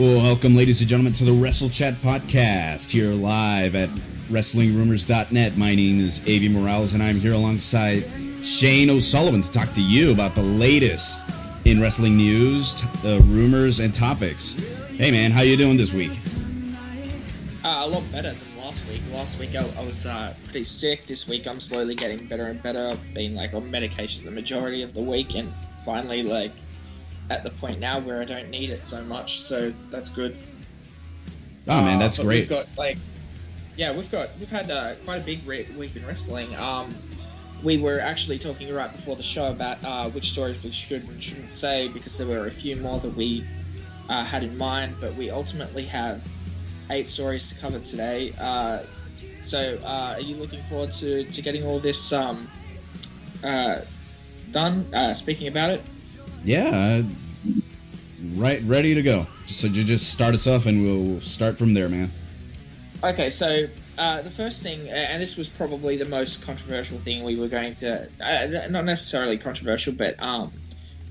Welcome, ladies and gentlemen, to the Wrestle Chat podcast, here live at WrestlingRumors.net. My name is Avi Morales, and I'm here alongside Shane O'Sullivan to talk to you about the latest in wrestling news, rumors, and topics. Hey, man, how you doing this week? A lot better than last week. Last week I was pretty sick. This week I'm slowly getting better and better. I've been on medication the majority of the week, and finally at the point now where I don't need it so much, so that's good. Oh man, that's great. We've had quite a big week in wrestling. We were actually talking right before the show about which stories we should and shouldn't say, because there were a few more that we had in mind, but we ultimately have 8 stories to cover today. So are you looking forward to getting all this done? Speaking about it? Yeah, right, ready to go. So you just start us off, and we'll start from there, man. Okay, so the first thing, and this was probably the most controversial thing we were going to, not necessarily controversial, but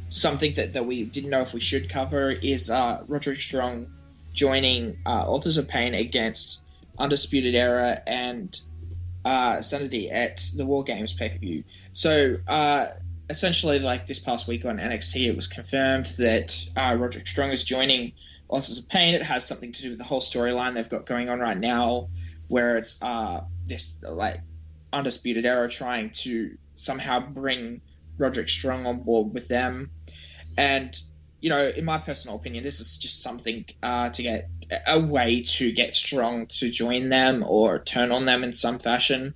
something that we didn't know if we should cover, is Roderick Strong joining Authors of Pain against Undisputed Era and Sanity at the War Games pay-per-view. So essentially, this past week on NXT, it was confirmed that Roderick Strong is joining Authors of Pain. It has something to do with the whole storyline they've got going on right now, where it's this Undisputed Era trying to somehow bring Roderick Strong on board with them. And, in my personal opinion, this is just something to get a way to get Strong to join them or turn on them in some fashion.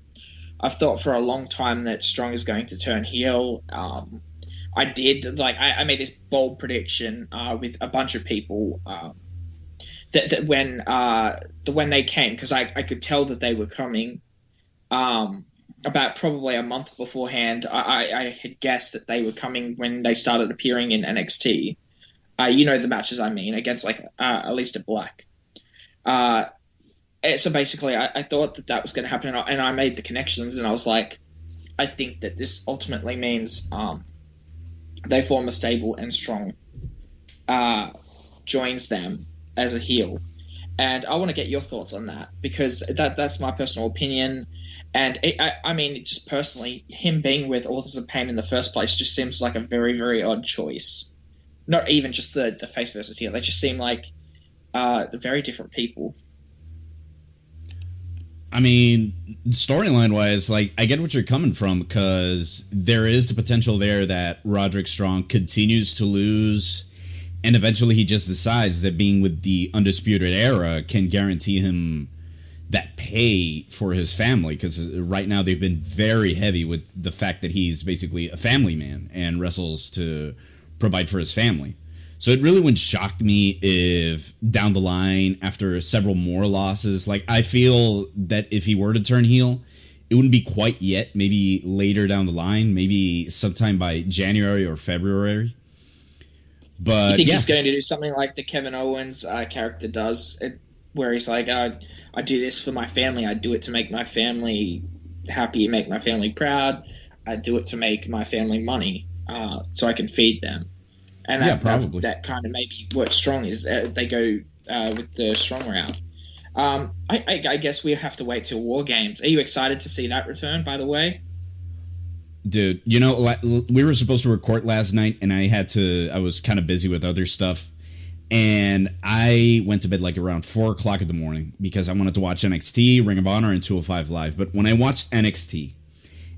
I've thought for a long time that Strong is going to turn heel. I did. I made this bold prediction with a bunch of people that when they came, because I could tell that they were coming about probably a month beforehand. I had guessed that they were coming when they started appearing in NXT. The matches I mean, against Aleister Black. So basically, I thought that was going to happen, and I made the connections, and I was like, I think that this ultimately means they form a stable, and Strong joins them as a heel. And I want to get your thoughts on that, because that's my personal opinion. And just personally, him being with Authors of Pain in the first place just seems like a very, very odd choice. Not even just the face versus heel. They just seem like very different people. I mean, storyline-wise, I get what you're coming from, because there is the potential there that Roderick Strong continues to lose, and eventually he just decides that being with the Undisputed Era can guarantee him that pay for his family, because right now they've been very heavy with the fact that he's basically a family man and wrestles to provide for his family. So it really wouldn't shock me if down the line, after several more losses, I feel that if he were to turn heel, it wouldn't be quite yet, maybe later down the line, maybe sometime by January or February. But you think he's going to do something like the Kevin Owens character does, where he's like, I do this for my family, I do it to make my family happy, make my family proud, I do it to make my family money, so I can feed them. And probably. That kind of maybe what Strong is. They go with the Strong route. I guess we have to wait till War Games. Are you excited to see that return, by the way? Dude, we were supposed to record last night, and I was kind of busy with other stuff. And I went to bed around 4 o'clock in the morning, because I wanted to watch NXT, Ring of Honor, and 205 Live. But when I watched NXT,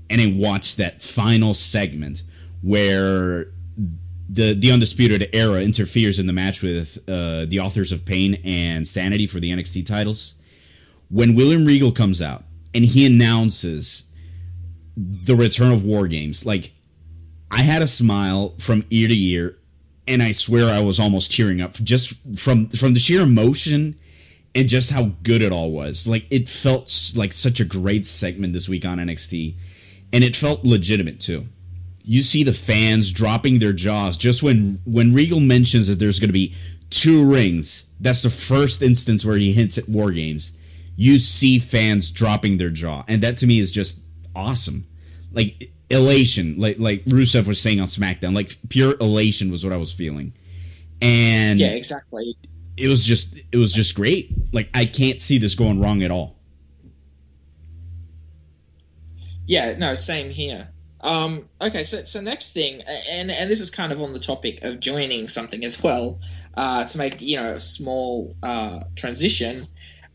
and I watched that final segment where the Undisputed Era interferes in the match with the Authors of Pain and Sanity for the NXT titles, when William Regal comes out and he announces the return of War Games, I had a smile from ear to ear, and I swear I was almost tearing up just from the sheer emotion and just how good it all was. It felt like such a great segment this week on NXT, and it felt legitimate too. You see the fans dropping their jaws just when Regal mentions that there's going to be 2 rings. That's the first instance where he hints at War Games. You see fans dropping their jaw, and that to me is just awesome. Elation, like Rusev was saying on SmackDown, pure elation was what I was feeling. And yeah, exactly. it was just great. Like, I can't see this going wrong at all. Yeah, no, same here. Okay, so next thing, and this is kind of on the topic of joining something as well, to make a small transition.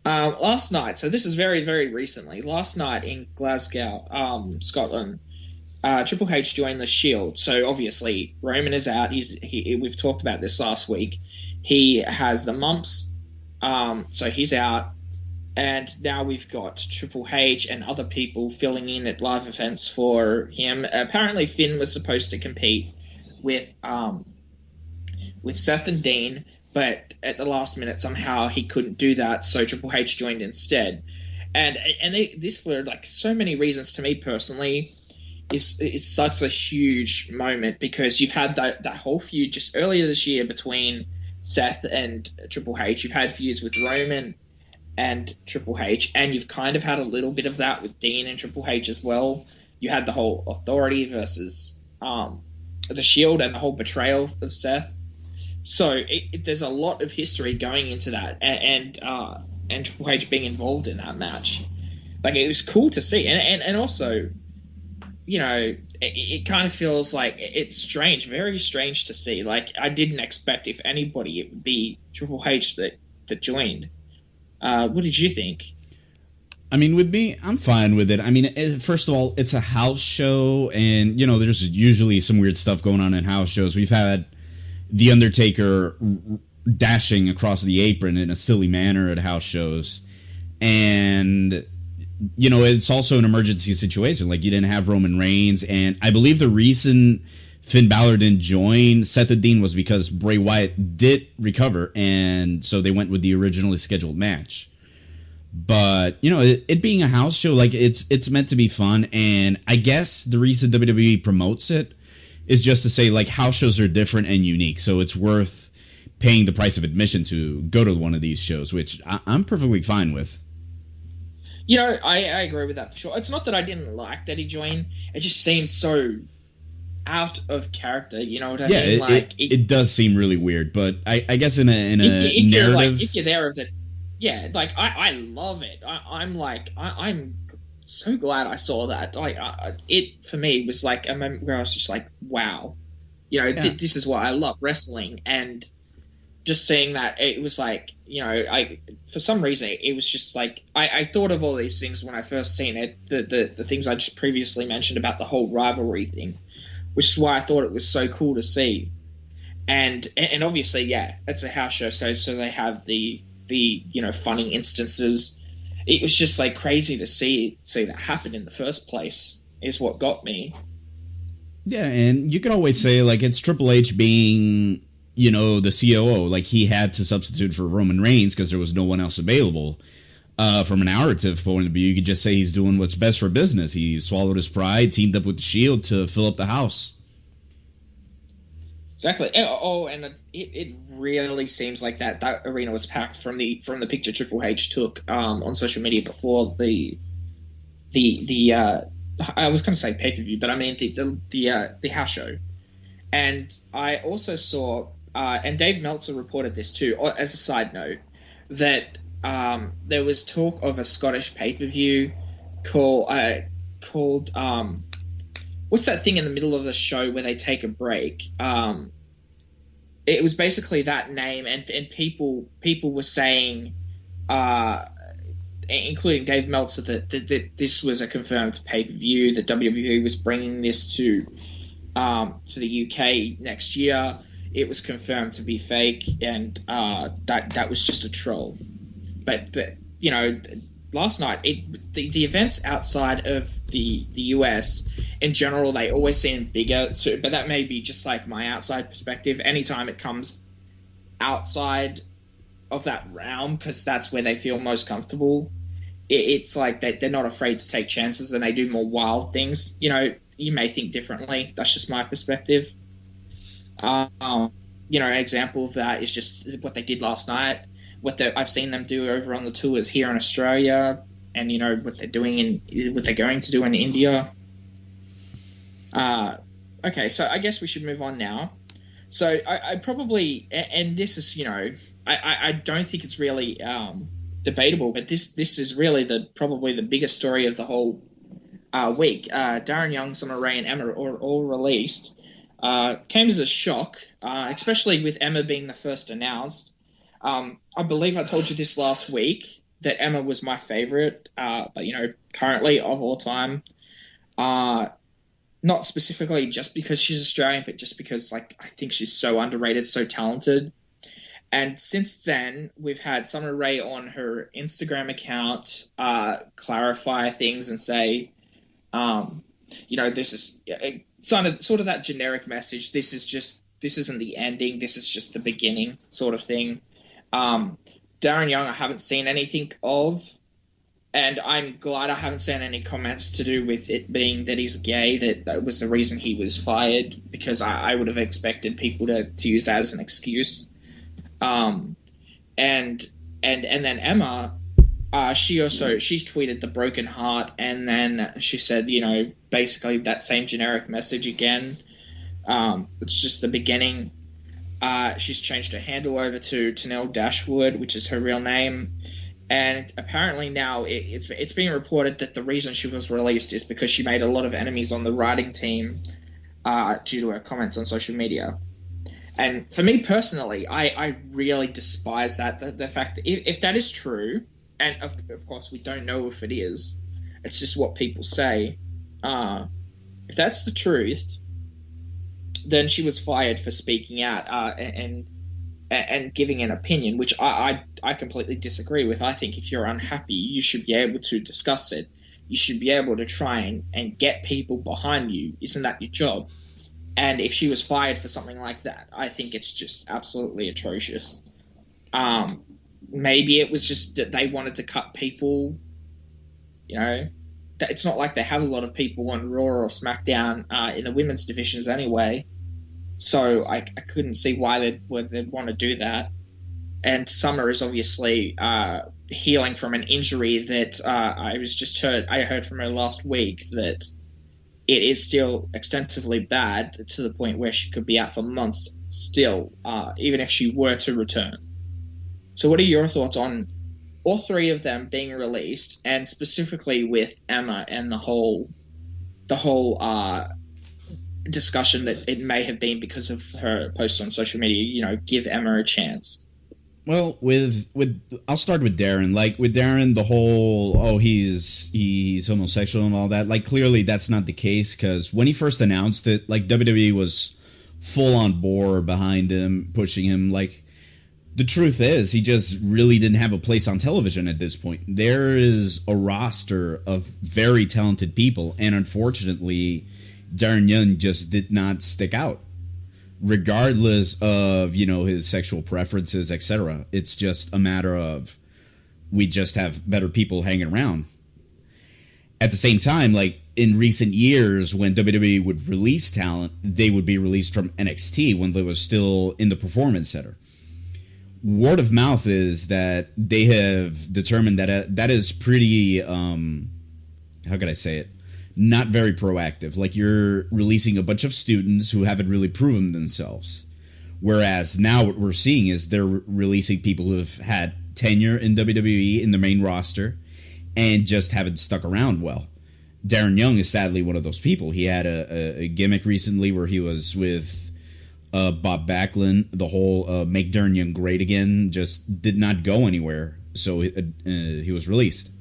Last night, so this is very very recently. Last night in Glasgow, Scotland, Triple H joined the Shield. So obviously Roman is out. We've talked about this last week. He has the mumps, so he's out. And now we've got Triple H and other people filling in at live events for him. Apparently, Finn was supposed to compete with Seth and Dean, but at the last minute somehow he couldn't do that, so Triple H joined instead. And this, for like so many reasons, to me personally, is such a huge moment, because you've had that whole feud just earlier this year between Seth and Triple H. You've had feuds with Roman and Triple H, and you've kind of had a little bit of that with Dean and Triple H as well. You had the whole Authority versus the Shield and the whole betrayal of Seth. So there's a lot of history going into that, and Triple H being involved in that match. Like, it was cool to see, and also, it kind of feels like it's strange, very strange to see. Like, I didn't expect, if anybody, it would be Triple H that joined. What did you think? I mean, with me, I'm fine with it. I mean, first of all, it's a house show, and, there's usually some weird stuff going on in house shows. We've had The Undertaker dashing across the apron in a silly manner at house shows. And, it's also an emergency situation. Like, you didn't have Roman Reigns, and I believe the reason Finn Balor didn't join Seth and Dean was because Bray Wyatt did recover, and so they went with the originally scheduled match. But, it being a house show, like, it's meant to be fun, and I guess the reason WWE promotes it is just to say, like, house shows are different and unique, so it's worth paying the price of admission to go to one of these shows, which I'm perfectly fine with. I agree with that for sure. It's not that I didn't like that he joined. It just seemed so out of character, you know what I mean? Like, it does seem really weird, but I guess in a narrative, if you're there, like, I love it. I'm so glad I saw that. Like, it for me was like a moment where I was just like, wow, this is why I love wrestling. And just seeing that, it was like, for some reason it was just like, I thought of all these things when I first seen it, the things I just previously mentioned about the whole rivalry thing, which is why I thought it was so cool to see. And obviously, yeah, it's a house show, so they have the funny instances. It was just like crazy to see that happen in the first place, is what got me. Yeah, and you could always say, like, it's Triple H being, the COO. Like, he had to substitute for Roman Reigns because there was no one else available. From a narrative point of view, you could just say he's doing what's best for business. He swallowed his pride, teamed up with the Shield to fill up the house. Exactly. And it really seems like that arena was packed from the picture Triple H took on social media before the I was going to say pay-per-view, but I mean the house show. And I also saw, and Dave Meltzer reported this too, as a side note, that there was talk of a Scottish pay-per-view called what's that thing in the middle of the show where they take a break? It was basically that name, and people were saying, including Dave Meltzer, that this was a confirmed pay-per-view, that WWE was bringing this to the UK next year. It was confirmed to be fake, and that was just a troll. But last night, the events outside of the US in general, they always seem bigger. But that may be just like my outside perspective. Anytime it comes outside of that realm, because that's where they feel most comfortable, it's like they're not afraid to take chances, and they do more wild things. You may think differently. That's just my perspective. An example of that is just what they did last night. I've seen them do over on the tours here in Australia, and what they're doing what they're going to do in India. Okay, so I guess we should move on now. So I probably, and this is I don't think it's really debatable, but this is really probably the biggest story of the whole week. Darren Young, Summer Rae, and Emma are all released. Came as a shock, especially with Emma being the first announced. I believe I told you this last week that Emma was my favorite, but currently of all time. Not specifically just because she's Australian, but just because I think she's so underrated, so talented. And since then, we've had Summer Rae on her Instagram account clarify things and say, this is sort of that generic message. This isn't the ending. This is just the beginning, sort of thing. Darren Young, I haven't seen anything of, and I'm glad I haven't seen any comments to do with it being that he's gay. That was the reason he was fired, because I would have expected people to use that as an excuse. And then Emma, she's tweeted the broken heart, and then she said, basically that same generic message again. It's just the beginning. She's changed her handle over to Tanel Dashwood, which is her real name. And apparently now it's being reported that the reason she was released is because she made a lot of enemies on the writing team due to her comments on social media. And for me personally, I really despise that. The fact that if that is true, and of course we don't know if it is, it's just what people say. If that's the truth, then she was fired for speaking out and giving an opinion, which I completely disagree with. I think if you're unhappy, you should be able to discuss it. You should be able to try and get people behind you. Isn't that your job? And if she was fired for something like that, I think it's just absolutely atrocious. Maybe it was just that they wanted to cut people. It's not like they have a lot of people on Raw or SmackDown in the women's divisions anyway. So I couldn't see why they'd want to do that. And Summer is obviously healing from an injury that I heard from her last week that it is still extensively bad, to the point where she could be out for months still, even if she were to return. So what are your thoughts on all three of them being released, and specifically with Emma and the whole discussion that it may have been because of her post on social media, give Emma a chance? Well, I'll start with Darren. With Darren, the whole, he's homosexual and all that, clearly that's not the case, because when he first announced it, WWE was full on board behind him, pushing him. The truth is, he just really didn't have a place on television at this point. There is a roster of very talented people, and unfortunately, Darren Young just did not stick out, regardless of, his sexual preferences, etc. It's just a matter of we just have better people hanging around. At the same time, in recent years, when WWE would release talent, they would be released from NXT when they were still in the Performance Center. Word of mouth is that they have determined that that is pretty, how could I say it? Not very proactive. You're releasing a bunch of students who haven't really proven themselves. Whereas now what we're seeing is they're releasing people who have had tenure in WWE in the main roster and just haven't stuck around well. Darren Young is sadly one of those people. He had a gimmick recently where he was with Bob Backlund. The whole make Darren Young great again just did not go anywhere. So he was released.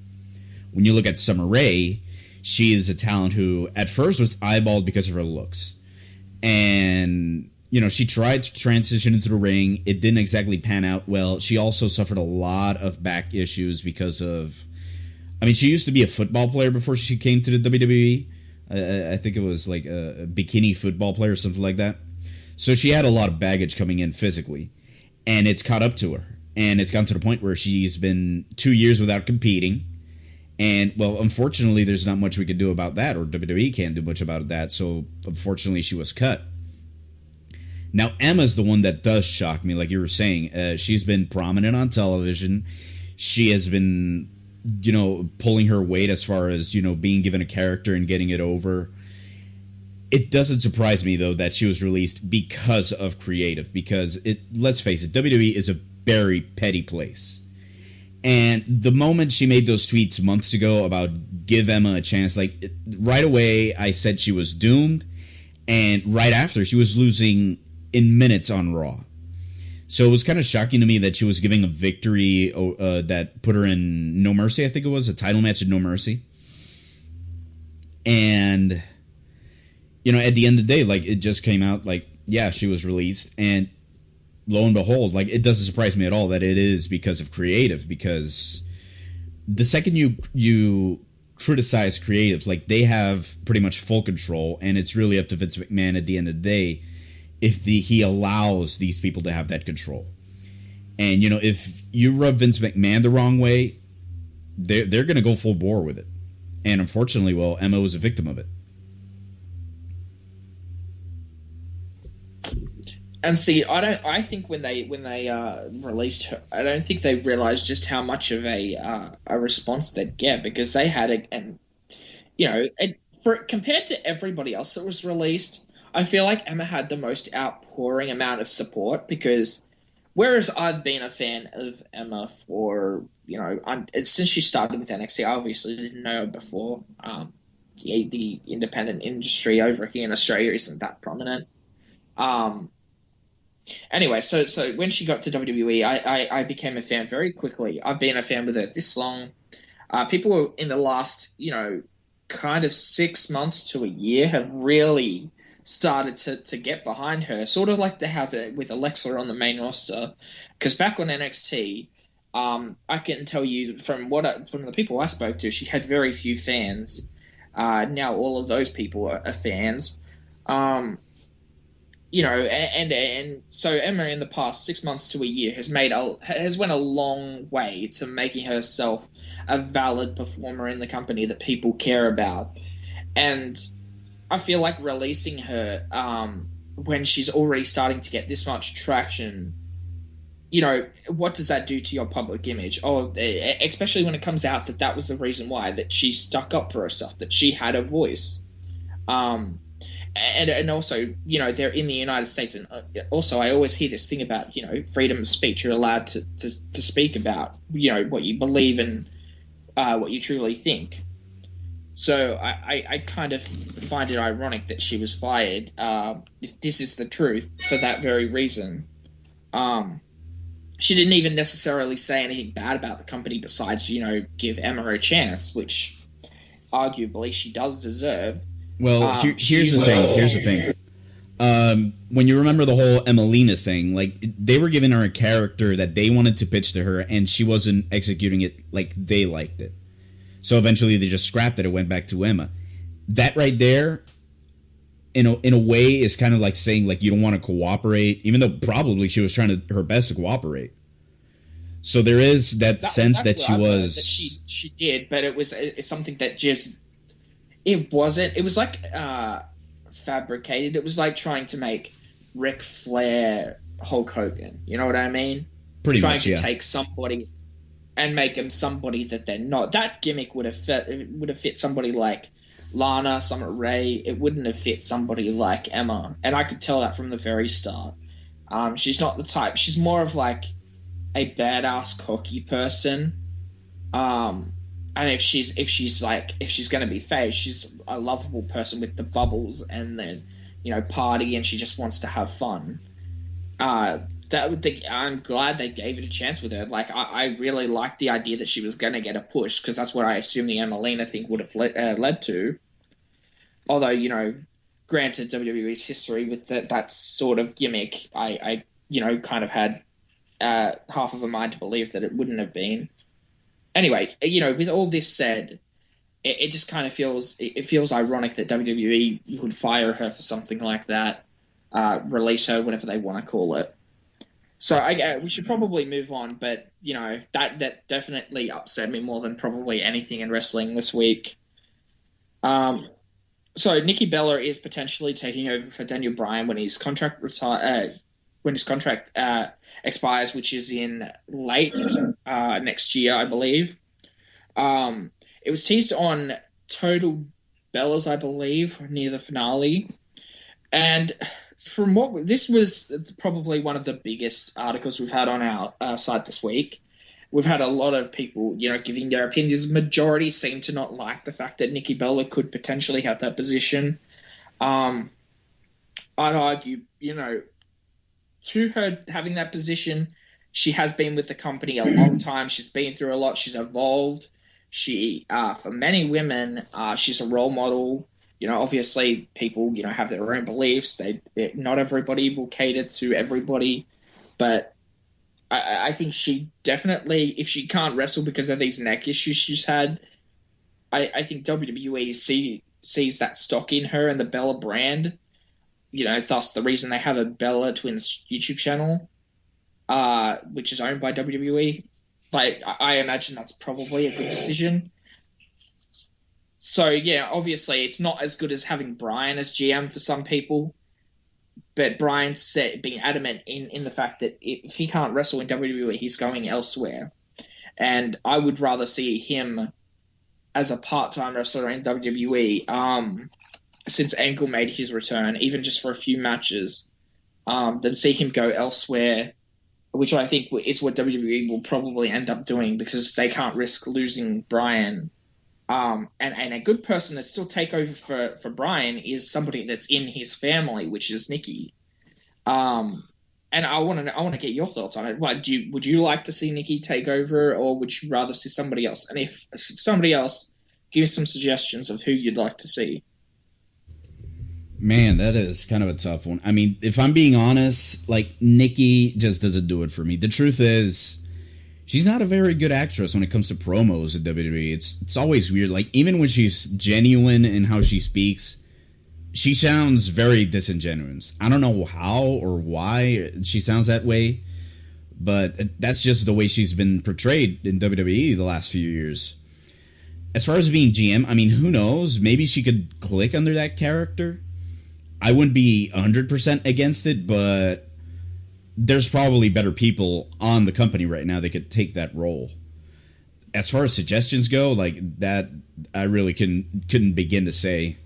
When you look at Summer Rae, she is a talent who at first was eyeballed because of her looks. And, she tried to transition into the ring. It didn't exactly pan out well. She also suffered a lot of back issues because of... she used to be a football player before she came to the WWE. I think it was a bikini football player or something like that. So she had a lot of baggage coming in physically. And it's caught up to her. And it's gotten to the point where she's been 2 years without competing. And, well, unfortunately, there's not much we can do about that, or WWE can't do much about that, so unfortunately she was cut. Now, Emma's the one that does shock me, like you were saying. She's been prominent on television. She has been, pulling her weight as far as, being given a character and getting it over. It doesn't surprise me, though, that she was released because of creative, because, let's face it, WWE is a very petty place. And the moment she made those tweets months ago about give Emma a chance, like right away I said she was doomed. And right after, she was losing in minutes on Raw. So it was kind of shocking to me that she was giving a victory that put her in No Mercy, I think it was, a title match at No Mercy. And, you know, at the end of the day, like, it just came out, like, yeah, she was released. And lo and behold, like, it doesn't surprise me at all that it is because of creative. Because the second you criticize creatives, like, they have pretty much full control, and it's really up to Vince McMahon at the end of the day if he allows these people to have that control. And, you know, if you rub Vince McMahon the wrong way, they're going to go full bore with it. And unfortunately, well, Emma was a victim of it. And see, I think when they released her, I don't think they realized just how much of a response they'd get, because they had compared to everybody else that was released, I feel like Emma had the most outpouring amount of support, because whereas I've been a fan of Emma for, since she started with NXT, I obviously didn't know her before. The independent industry over here in Australia isn't that prominent. Anyway, so when she got to WWE, I became a fan very quickly. I've been a fan with her this long. People in the last, kind of 6 months to a year have really started to get behind her, sort of like they have it with Alexa on the main roster. Because back on NXT, I can tell you from the people I spoke to, she had very few fans. Now all of those people are fans. And so Emma in the past 6 months to a year has went a long way to making herself a valid performer in the company that people care about. And I feel like releasing her when she's already starting to get this much traction, what does that do to your public image? Oh, especially when it comes out that was the reason why, that she stuck up for herself, that she had a voice. And also, they're in the United States, and also I always hear this thing about, freedom of speech. You're allowed to speak about, what you believe and what you truly think. So I kind of find it ironic that she was fired. This is the truth for that very reason. She didn't even necessarily say anything bad about the company besides, give Emma a chance, which arguably she does deserve. Well, here's the thing. When you remember the whole Emelina thing, like, they were giving her a character that they wanted to pitch to her, and she wasn't executing it like they liked it. So eventually they just scrapped it and went back to Emma. That right there, in a way, is kind of like saying, like, you don't want to cooperate, even though probably she was trying her best to cooperate. So there is that sense that she was... That she did, but it's something that just... It wasn't. It was like fabricated. It was like trying to make Ric Flair Hulk Hogan. You know what I mean? Pretty much, yeah. Trying to take somebody and make them somebody that they're not. That gimmick would have fit somebody like Lana, Summer Rae. It wouldn't have fit somebody like Emma, and I could tell that from the very start. She's not the type. She's more of like a badass, cocky person. And if she's going to be face, she's a lovable person with the bubbles and then, party, and she just wants to have fun. I'm glad they gave it a chance with her. Like, I really liked the idea that she was going to get a push, because that's what I assume the Emelina thing would have led to. Although, granted WWE's history with that sort of gimmick, I kind of had half of a mind to believe that it wouldn't have been. Anyway, with all this said, it just kind of feels ironic that WWE would fire her for something like that, release her, whatever they want to call it. So we should probably move on, but that definitely upset me more than probably anything in wrestling this week. So Nikki Bella is potentially taking over for Daniel Bryan when his contract expires, which is in late next year, I believe. It was teased on Total Bellas, I believe, near the finale. And this was probably one of the biggest articles we've had on our site this week. We've had a lot of people, giving their opinions. Majority seem to not like the fact that Nikki Bella could potentially have that position. I'd argue, to her having that position, she has been with the company a long time. She's been through a lot. She's evolved. She, for many women, she's a role model. Obviously people, have their own beliefs. Not everybody will cater to everybody, but I think she definitely, if she can't wrestle because of these neck issues she's had, I think WWE sees that stock in her and the Bella brand. Thus the reason they have a Bella Twins YouTube channel, which is owned by WWE. I imagine that's probably a good decision. So, yeah, obviously it's not as good as having Brian as GM for some people. But Brian's being adamant in the fact that if he can't wrestle in WWE, he's going elsewhere. And I would rather see him as a part-time wrestler in WWE since Angle made his return, even just for a few matches, than see him go elsewhere, which I think is what WWE will probably end up doing because they can't risk losing Brian. And a good person to still take over for Brian is somebody that's in his family, which is Nikki. And I want to get your thoughts on it. Would you like to see Nikki take over, or would you rather see somebody else? And if somebody else, give me some suggestions of who you'd like to see. Man, that is kind of a tough one. I mean, if I'm being honest, Nikki just doesn't do it for me. The truth is, she's not a very good actress when it comes to promos at WWE. It's always weird. Even when she's genuine in how she speaks, she sounds very disingenuous. I don't know how or why she sounds that way, but that's just the way she's been portrayed in WWE the last few years. As far as being GM, I mean, who knows? Maybe she could click under that character. I wouldn't be 100% against it, but there's probably better people on the company right now that could take that role. As far as suggestions go, that, I really couldn't begin to say.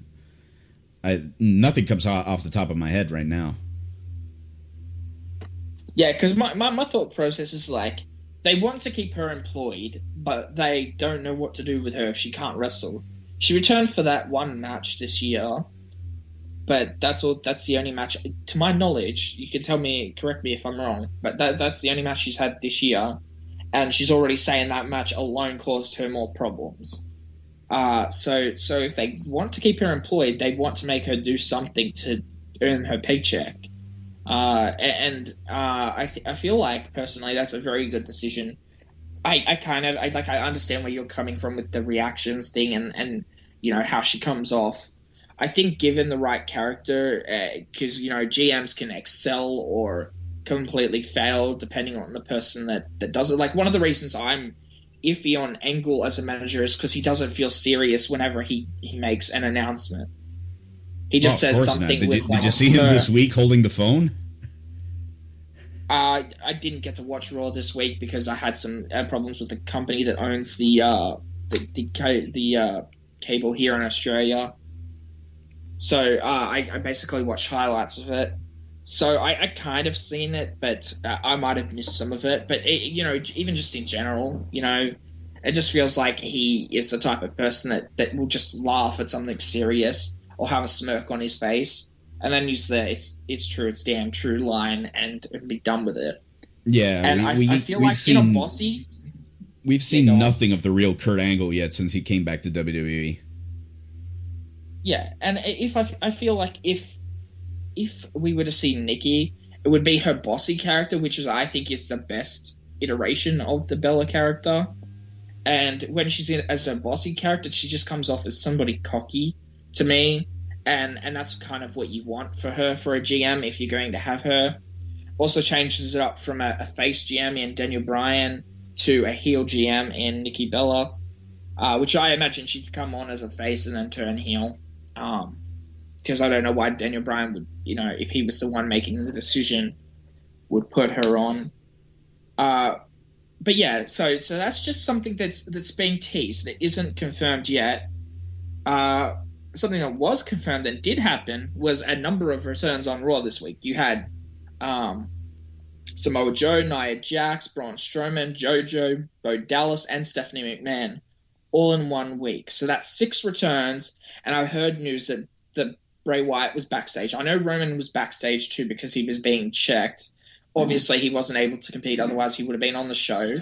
Nothing comes off the top of my head right now. Yeah, because my thought process is they want to keep her employed, but they don't know what to do with her if she can't wrestle. She returned for that one match this year, but that's all. That's the only match, to my knowledge. You can correct me if I'm wrong, but that's the only match she's had this year, and she's already saying that match alone caused her more problems. So if they want to keep her employed, they want to make her do something to earn her paycheck. I feel like personally that's a very good decision. I understand where you're coming from with the reactions thing and how she comes off. I think given the right character, because GMs can excel or completely fail depending on the person that does it. One of the reasons I'm iffy on Angle as a manager is because he doesn't feel serious whenever he makes an announcement. He just says something. Did you see him this week holding the phone? I didn't get to watch Raw this week because I had some problems with the company that owns the cable here in Australia. So I basically watched highlights of it. So I kind of seen it, but I might have missed some of it. But even just in general, it just feels like he is the type of person that will just laugh at something serious or have a smirk on his face, and then use the "it's true, it's damn true" line and be done with it. Yeah, and I feel like in a bossy, we've seen nothing of the real Kurt Angle yet since he came back to WWE. Yeah, and I feel like if we were to see Nikki, it would be her bossy character, which I think is the best iteration of the Bella character. And when she's in as a bossy character, she just comes off as somebody cocky to me, and that's kind of what you want for her for a GM if you're going to have her. Also changes it up from a face GM in Daniel Bryan to a heel GM in Nikki Bella, which I imagine she'd come on as a face and then turn heel. Because I don't know why Daniel Bryan would, if he was the one making the decision, would put her on. But yeah, so that's just something that's being teased that isn't confirmed yet. something that was confirmed and did happen was a number of returns on Raw this week. You had Samoa Joe, Nia Jax, Braun Strowman, JoJo, Bo Dallas, and Stephanie McMahon all in 1 week. So that's 6 returns, and I heard news that Bray Wyatt was backstage. I know Roman was backstage too because he was being checked. Obviously, he wasn't able to compete, otherwise he would have been on the show.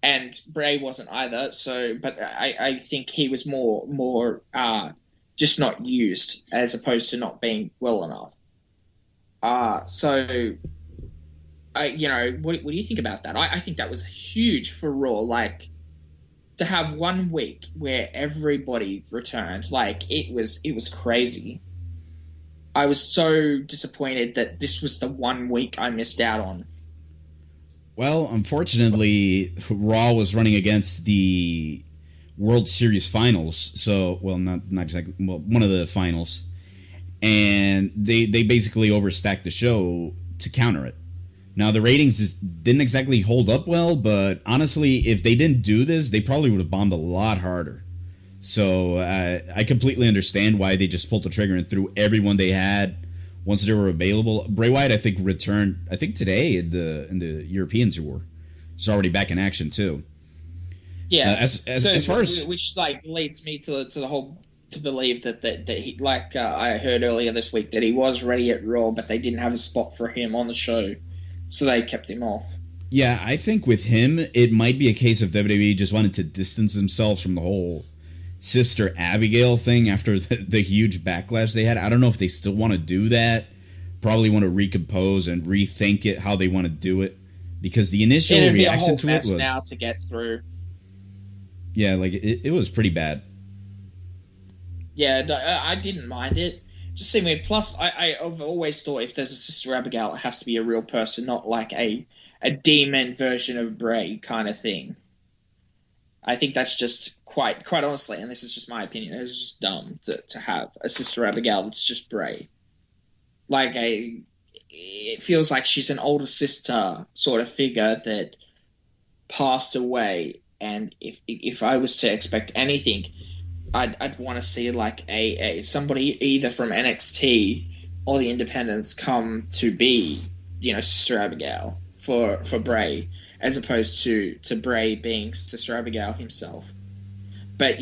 And Bray wasn't either. So, but I think he was more just not used as opposed to not being well enough. What do you think about that? I think that was huge for Raw. Like, to have 1 week where everybody returned, like, it was crazy. I was so disappointed that this was the 1 week I missed out on. Well, unfortunately, Raw was running against the World Series finals. So, well, not exactly, well, one of the finals. And they basically overstacked the show to counter it. Now, the ratings didn't exactly hold up well, but honestly, if they didn't do this, they probably would have bombed a lot harder. So I completely understand why they just pulled the trigger and threw everyone they had once they were available. Bray Wyatt, I think, returned, I think today in the European tour. He's already back in action too. Yeah. As far as which like leads me to the whole to believe that he, like I heard earlier this week, that he was ready at Raw, but they didn't have a spot for him on the show, so they kept him off. Yeah, I think with him, it might be a case of WWE just wanted to distance themselves from the whole Sister Abigail thing after the huge backlash they had. I don't know if they still want to do that. Probably want to recompose and rethink it, how they want to do it, because the initial reaction to it was now to get through. Yeah, like it was pretty bad. Yeah, I didn't mind it. Just seemed weird. Plus, I've always thought if there's a Sister Abigail, it has to be a real person, not like a demon version of Bray kind of thing. I think that's just quite honestly, and this is just my opinion, it's just dumb to have a Sister Abigail that's just Bray. Like it feels like she's an older sister sort of figure that passed away, and if I was to expect anything, I'd want to see like a somebody either from NXT or the Independents come to be, Sister Abigail for Bray, as opposed to Bray being Sister Abigail himself. But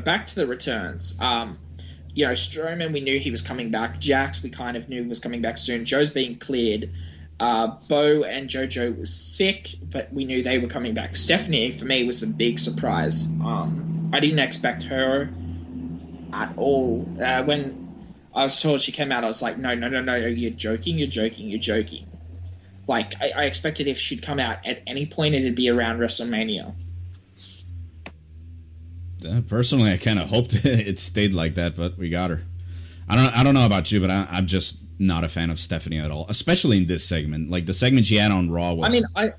back to the returns. Strowman, we knew he was coming back. Jax, we kind of knew was coming back soon. Joe's being cleared. Bo and JoJo was sick, but we knew they were coming back. Stephanie, for me, was a big surprise. I didn't expect her at all. When I was told she came out, I was like, no, you're joking. Like, I expected if she'd come out at any point, it'd be around WrestleMania. Personally, I kind of hoped it stayed like that, but we got her. I don't know about you, but I'm just not a fan of Stephanie at all, especially in this segment. Like, the segment she had on Raw was... I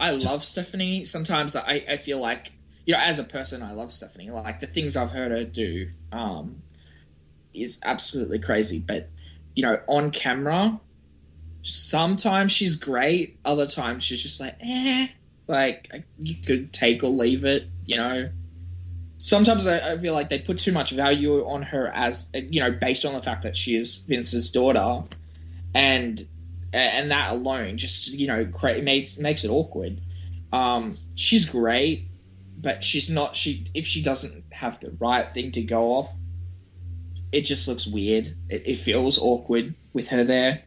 love Stephanie. Sometimes I feel like, as a person, I love Stephanie. Like, the things I've heard her do is absolutely crazy. But, on camera, sometimes she's great. Other times she's just like, like, you could take or leave it, Sometimes I feel like they put too much value on her as, based on the fact that she is Vince's daughter, and that alone just, makes it awkward. She's great, but she's not. If she doesn't have the right thing to go off, it just looks weird. It feels awkward with her there.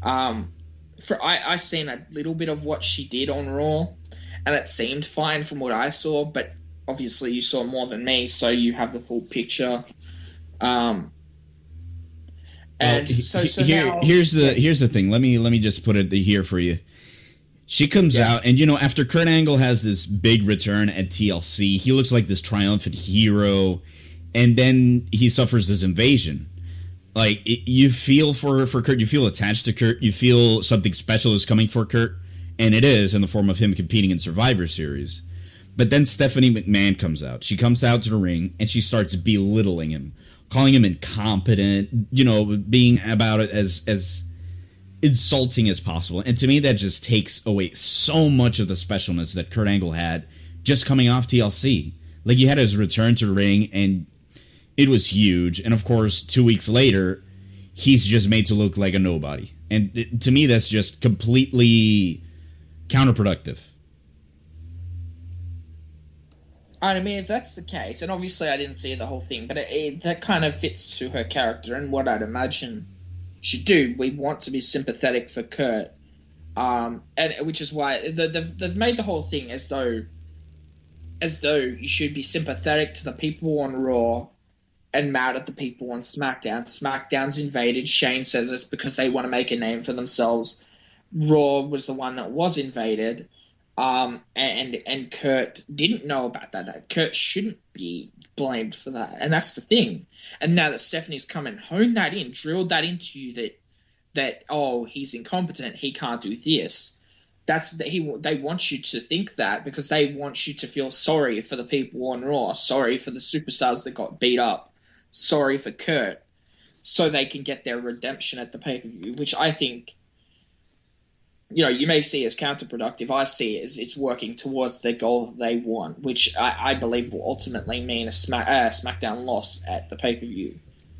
I seen a little bit of what she did on Raw, and it seemed fine from what I saw, but obviously you saw more than me, so you have the full picture. Here's the thing. Let me just put it here for you. She comes out, and after Kurt Angle has this big return at TLC, he looks like this triumphant hero, and then he suffers this invasion. Like, you feel for Kurt, you feel attached to Kurt, you feel something special is coming for Kurt, and it is in the form of him competing in Survivor Series. But then Stephanie McMahon comes out. She comes out to the ring, and she starts belittling him, calling him incompetent, being about it as insulting as possible. And to me, that just takes away so much of the specialness that Kurt Angle had just coming off TLC. Like, you had his return to the ring, and it was huge. And of course, 2 weeks later, he's just made to look like a nobody. And to me, that's just completely counterproductive. I mean, if that's the case, and obviously I didn't see the whole thing, but that kind of fits to her character and what I'd imagine she'd do. We want to be sympathetic for Kurt, and which is why they've made the whole thing as though you should be sympathetic to the people on Raw and mad at the people on SmackDown. SmackDown's invaded. Shane says it's because they want to make a name for themselves. Raw was the one that was invaded. And Kurt didn't know about that. Kurt shouldn't be blamed for that. And that's the thing. And now that Stephanie's come and honed that in, drilled that into you that oh, he's incompetent, he can't do this. They want you to think that because they want you to feel sorry for the people on Raw, sorry for the superstars that got beat up, sorry for Kurt, so they can get their redemption at the pay-per-view, which I think, you may see as counterproductive. I see it as it's working towards the goal they want, which I believe will ultimately mean a SmackDown loss at the pay-per-view.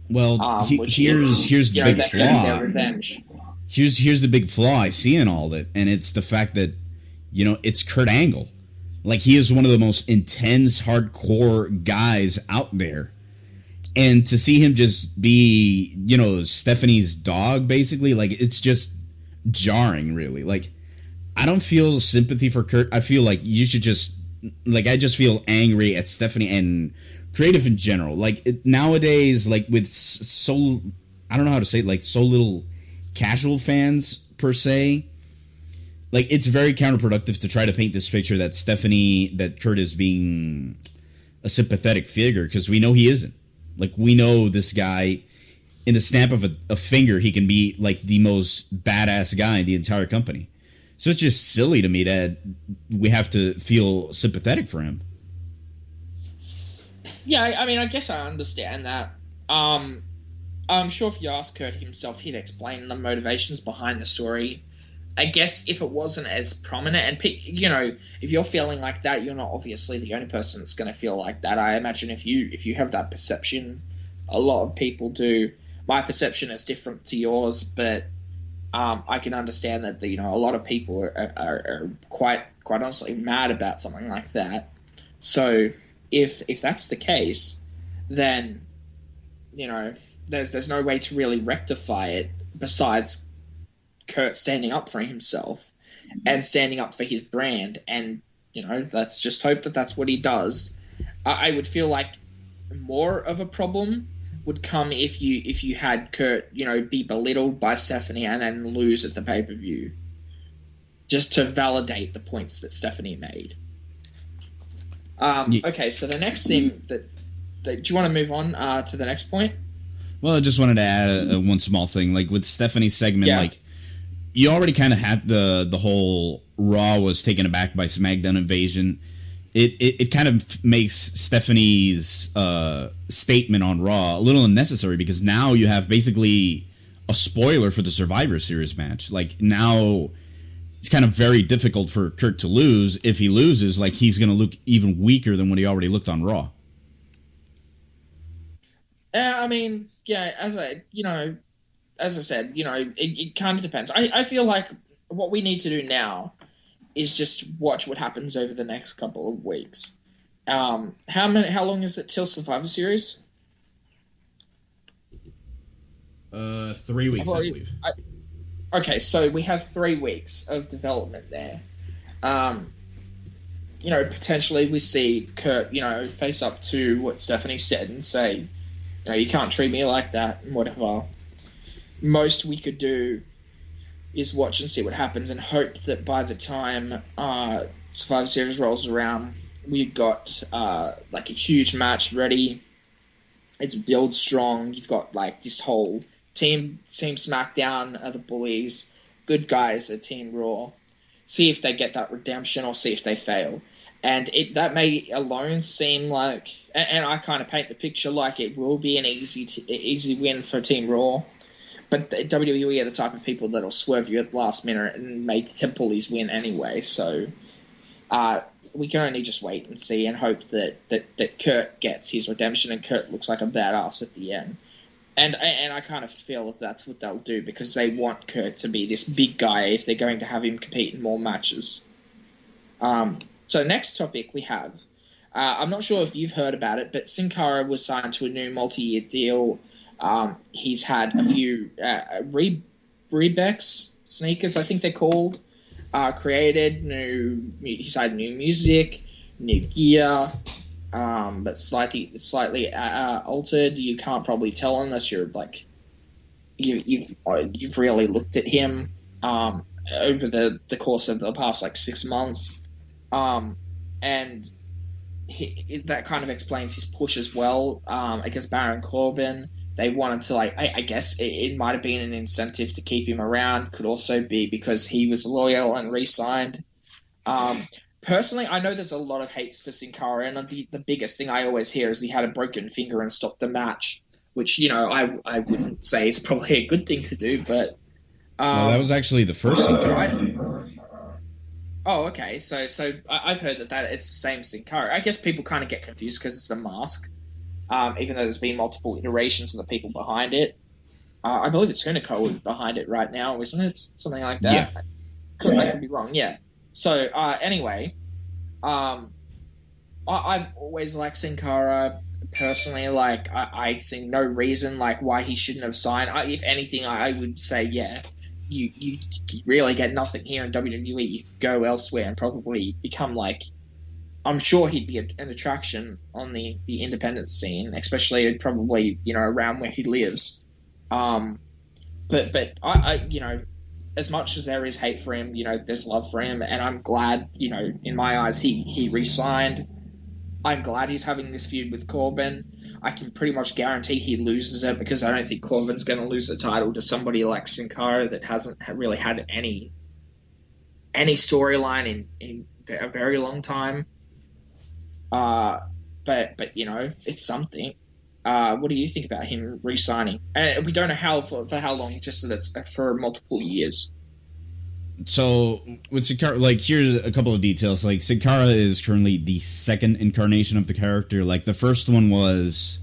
Well, here's the big flaw. Their revenge. Here's the big flaw I see in all of it, and it's the fact that, it's Kurt Angle. Like, he is one of the most intense, hardcore guys out there. And to see him just be, Stephanie's dog, basically, like, it's just jarring, really. Like, I don't feel sympathy for Kurt. I feel like you should just, I just feel angry at Stephanie and creative in general. Like, nowadays, like, with I don't know how to say it, like, so little casual fans, per se, like, it's very counterproductive to try to paint this picture that Kurt is being a sympathetic figure, because we know he isn't. Like, we know this guy, in the snap of a finger, he can be, like, the most badass guy in the entire company. So it's just silly to me that we have to feel sympathetic for him. Yeah, I mean, I guess I understand that. I'm sure if you ask Kurt himself, he'd explain the motivations behind the story. I guess if it wasn't as prominent, and if you're feeling like that, you're not obviously the only person that's going to feel like that. I imagine if you have that perception, a lot of people do. My perception is different to yours, but I can understand that a lot of people are quite honestly mad about something like that. So if that's the case, then there's no way to really rectify it besides Kurt standing up for himself and standing up for his brand, and let's just hope that that's what he does. I would feel like more of a problem would come if you had Kurt be belittled by Stephanie and then lose at the pay-per-view, just to validate the points that Stephanie made. Okay, so the next thing do you want to move on to the next point? Well, I just wanted to add one small thing, like with Stephanie's segment, like, you already kind of had the whole Raw was taken aback by SmackDown invasion. It kind of makes Stephanie's statement on Raw a little unnecessary, because now you have basically a spoiler for the Survivor Series match. Like, now it's kind of very difficult for Kurt to lose. If he loses, like, he's going to look even weaker than what he already looked on Raw. I mean, yeah, as I said, it kind of depends. I feel like what we need to do now is just watch what happens over the next couple of weeks. How long is it till Survivor Series? 3 weeks, I believe. Okay, so we have 3 weeks of development there. Potentially we see Kurt, face up to what Stephanie said and say, you can't treat me like that and whatever. Most we could do is watch and see what happens and hope that by the time Survivor Series rolls around, we've got like a huge match ready. It's build strong. You've got like this whole team SmackDown are the bullies, good guys at Team Raw. See if they get that redemption or see if they fail. And that may alone seem like, and I kind of paint the picture like it will be an easy win for Team Raw. But WWE are the type of people that'll swerve you at the last minute and make the bullies win anyway. So we can only just wait and see and hope that Kurt gets his redemption and Kurt looks like a badass at the end. And I kind of feel that that's what they'll do because they want Kurt to be this big guy if they're going to have him compete in more matches. So next topic we have, I'm not sure if you've heard about it, but Sin Cara was signed to a new multi-year deal. He's had a few Rebex sneakers, I think they're called, created. He's had new music, new gear, but slightly altered. You can't probably tell unless you're like you've really looked at him over the course of the past like 6 months, and that kind of explains his push as well against Baron Corbin. They wanted to, like, I guess it might have been an incentive to keep him around. Could also be because he was loyal and re-signed. Personally, I know there's a lot of hates for Sin Cara, and the biggest thing I always hear is he had a broken finger and stopped the match, which, you know, I wouldn't say is probably a good thing to do, but... well, that was actually the first Sin Cara. Oh, okay. So I've heard that it's the same Sin Cara. I guess people kind of get confused because it's the mask. Even though there's been multiple iterations of the people behind it. I believe it's Hunico behind it right now, isn't it? Something like that. Yeah. I could be wrong, yeah. So, anyway, I've always liked Sin Cara personally. Like, I see no reason like why he shouldn't have signed. If anything, I would say, yeah, you really get nothing here in WWE. You could go elsewhere and probably become like... I'm sure he'd be an attraction on the independent scene, especially probably, you know, around where he lives. But I you know, as much as there is hate for him, you know, there's love for him, and I'm glad, you know, in my eyes, he re-signed. I'm glad he's having this feud with Corbin. I can pretty much guarantee he loses it because I don't think Corbin's going to lose the title to somebody like Sin Cara that hasn't really had any storyline in a very long time. But you know, it's something. What do you think about him re-signing? And we don't know for how long, just so that's for multiple years. So with Sin Cara, like, here's a couple of details. Like, Sin Cara is currently the second incarnation of the character. Like, the first one was,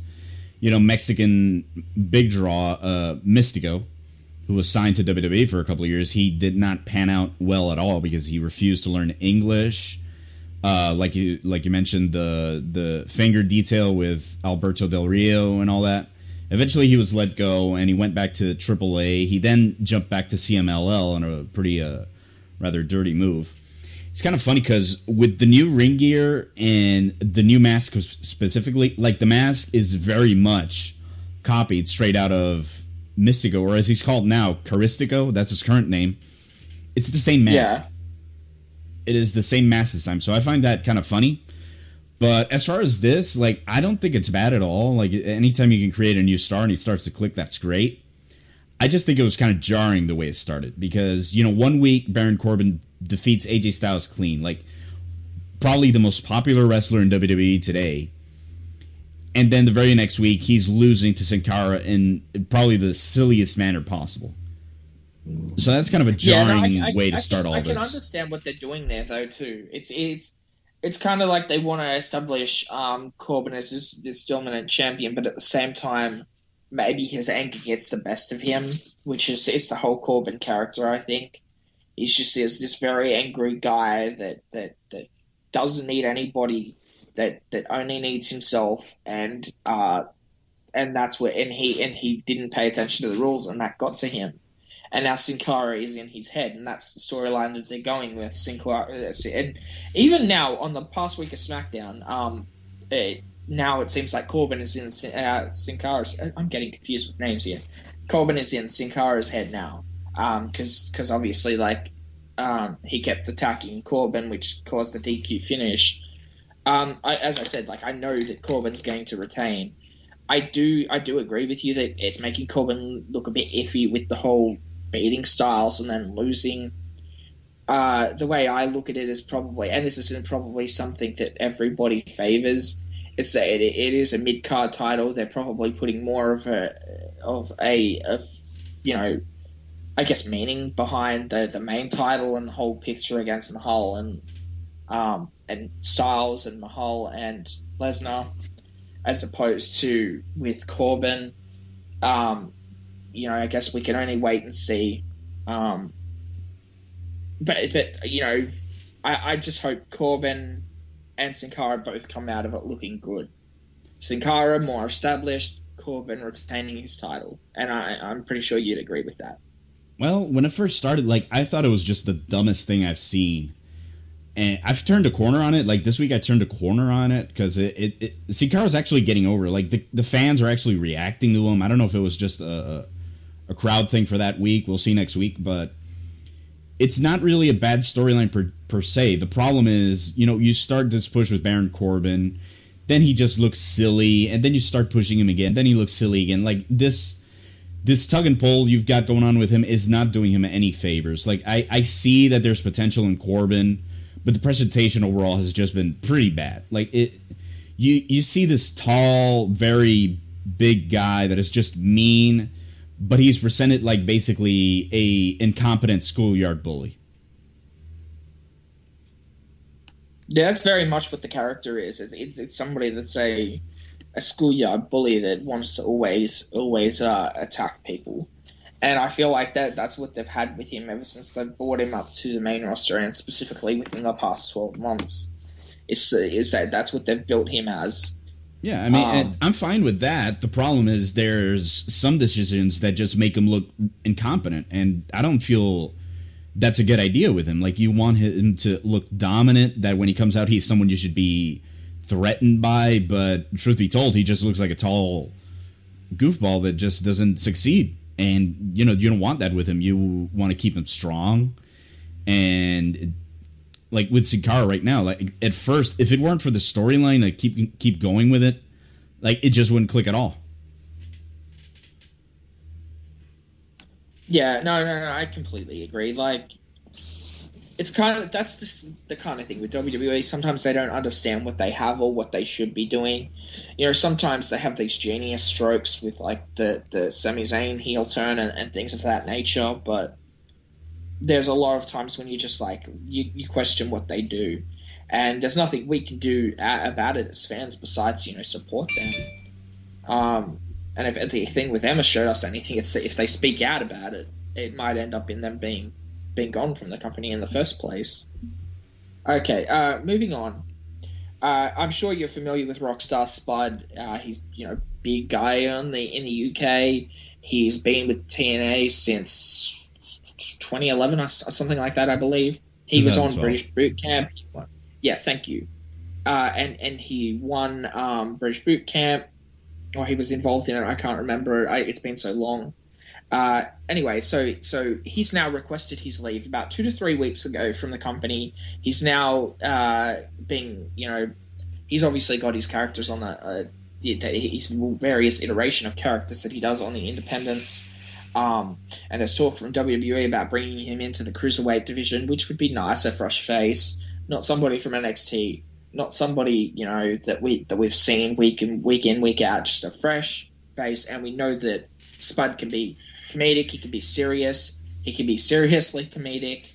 you know, Mexican big draw, Mystico, who was signed to WWE for a couple of years. He did not pan out well at all because he refused to learn English. Like you mentioned, the finger detail with Alberto Del Rio and all that. Eventually, he was let go, and he went back to AAA. He then jumped back to CMLL on a pretty rather dirty move. It's kind of funny because with the new ring gear and the new mask specifically, like, the mask is very much copied straight out of Mystico, or as he's called now, Caristico. That's his current name. It's the same mask. Yeah. It is the same mask this time, so I find that kind of funny. But as far as this, like, I don't think it's bad at all. Like, anytime you can create a new star and he starts to click, that's great. I just think it was kind of jarring the way it started. Because, you know, 1 week, Baron Corbin defeats AJ Styles clean. Like, probably the most popular wrestler in WWE today. And then the very next week, he's losing to Sin Cara in probably the silliest manner possible. So that's kind of a jarring way to start all this. I can understand what they're doing there, though, too. It's kind of like they want to establish Corbin as this dominant champion, but at the same time, maybe his anger gets the best of him, which is it's the whole Corbin character, I think. He's just this very angry guy that doesn't need anybody, that only needs himself, and that's where he didn't pay attention to the rules, and that got to him. And now Sin Cara is in his head, and that's the storyline that they're going with. Sin Cara, and even now on the past week of SmackDown, now it seems like Corbin is in Sin Cara's. I'm getting confused with names here. Corbin is in Sin Cara's head now, because obviously, like, he kept attacking Corbin, which caused the DQ finish. As I said, like, I know that Corbin's going to retain. I do agree with you that it's making Corbin look a bit iffy with the whole beating styles and then losing. The way I look at it is probably, and this is probably something that everybody favors, it's that it is a mid-card title. They're probably putting more of a you know, I guess, meaning behind the main title and the whole picture against Mahal. And and Styles and Mahal and Lesnar, as opposed to with Corbin. Um, I guess we can only wait and see. But I just hope Corbin and Sin Cara both come out of it looking good. Sin Cara more established, Corbin retaining his title, and I'm pretty sure you'd agree with that. Well, when it first started, I thought it was just the dumbest thing I've seen. And I've turned a corner on it. Like, this week I turned a corner on it because Sin Cara's actually getting over. Like, the fans are actually reacting to him. I don't know if it was just a crowd thing for that week. We'll see next week. But it's not really a bad storyline per se. The problem is, you start this push with Baron Corbin. Then he just looks silly. And then you start pushing him again. Then he looks silly again. Like, this tug and pull you've got going on with him is not doing him any favors. Like, I see that there's potential in Corbin, but the presentation overall has just been pretty bad. Like, you see this tall, very big guy that is just mean, but he's presented like basically a incompetent schoolyard bully. Yeah, that's very much what the character is. It's somebody that's a schoolyard bully that wants to always attack people. And I feel like that's what they've had with him ever since they've brought him up to the main roster, and specifically within the past 12 months. Is that's what they've built him as. Yeah, I mean, and I'm fine with that. The problem is there's some decisions that just make him look incompetent, and I don't feel that's a good idea with him. Like, you want him to look dominant, that when he comes out, he's someone you should be threatened by, but truth be told, he just looks like a tall goofball that just doesn't succeed. And, you don't want that with him. You want to keep him strong. And, like, with Sin Cara right now, like, at first, if it weren't for the storyline, like, keep going with it, like, it just wouldn't click at all. Yeah, no, I completely agree. Like, it's that's just the kind of thing with WWE. Sometimes they don't understand what they have or what they should be doing. Sometimes they have these genius strokes with, like, the Sami Zayn heel turn and things of that nature, but there's a lot of times when you just, like, you question what they do, and there's nothing we can do about it as fans besides, support them. And if the thing with Emma showed us anything, it's if they speak out about it, it might end up in them being gone from the company in the first place. Okay, moving on. I'm sure you're familiar with Rockstar Spud. He's big guy in the UK. He's been with TNA since 2011 or something like that, I believe. He was on British Boot Camp. Yeah, thank you. And he won British Boot Camp, or he was involved in it. I can't remember. It's been so long. Anyway, so he's now requested his leave about 2 to 3 weeks ago from the company. He's now he's obviously got his characters on his various iteration of characters that he does on the independents. And there's talk from WWE about bringing him into the Cruiserweight division, which would be nice, a fresh face, not somebody from NXT, not somebody, that we've seen week in, week out, just a fresh face. And we know that Spud can be comedic, he can be serious, he can be seriously comedic.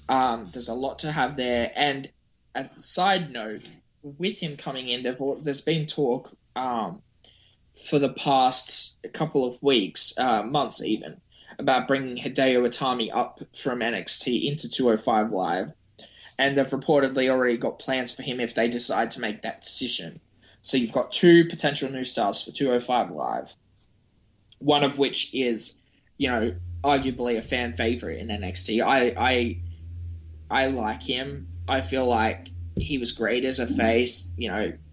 There's a lot to have there. And as a side note, with him coming in, there's been talk for the past couple of weeks, months even, about bringing Hideo Itami up from NXT into 205 Live. And they've reportedly already got plans for him if they decide to make that decision. So you've got 2 potential new stars for 205 Live. One of which is, arguably a fan favorite in NXT. I like him. I feel like he was great as a face,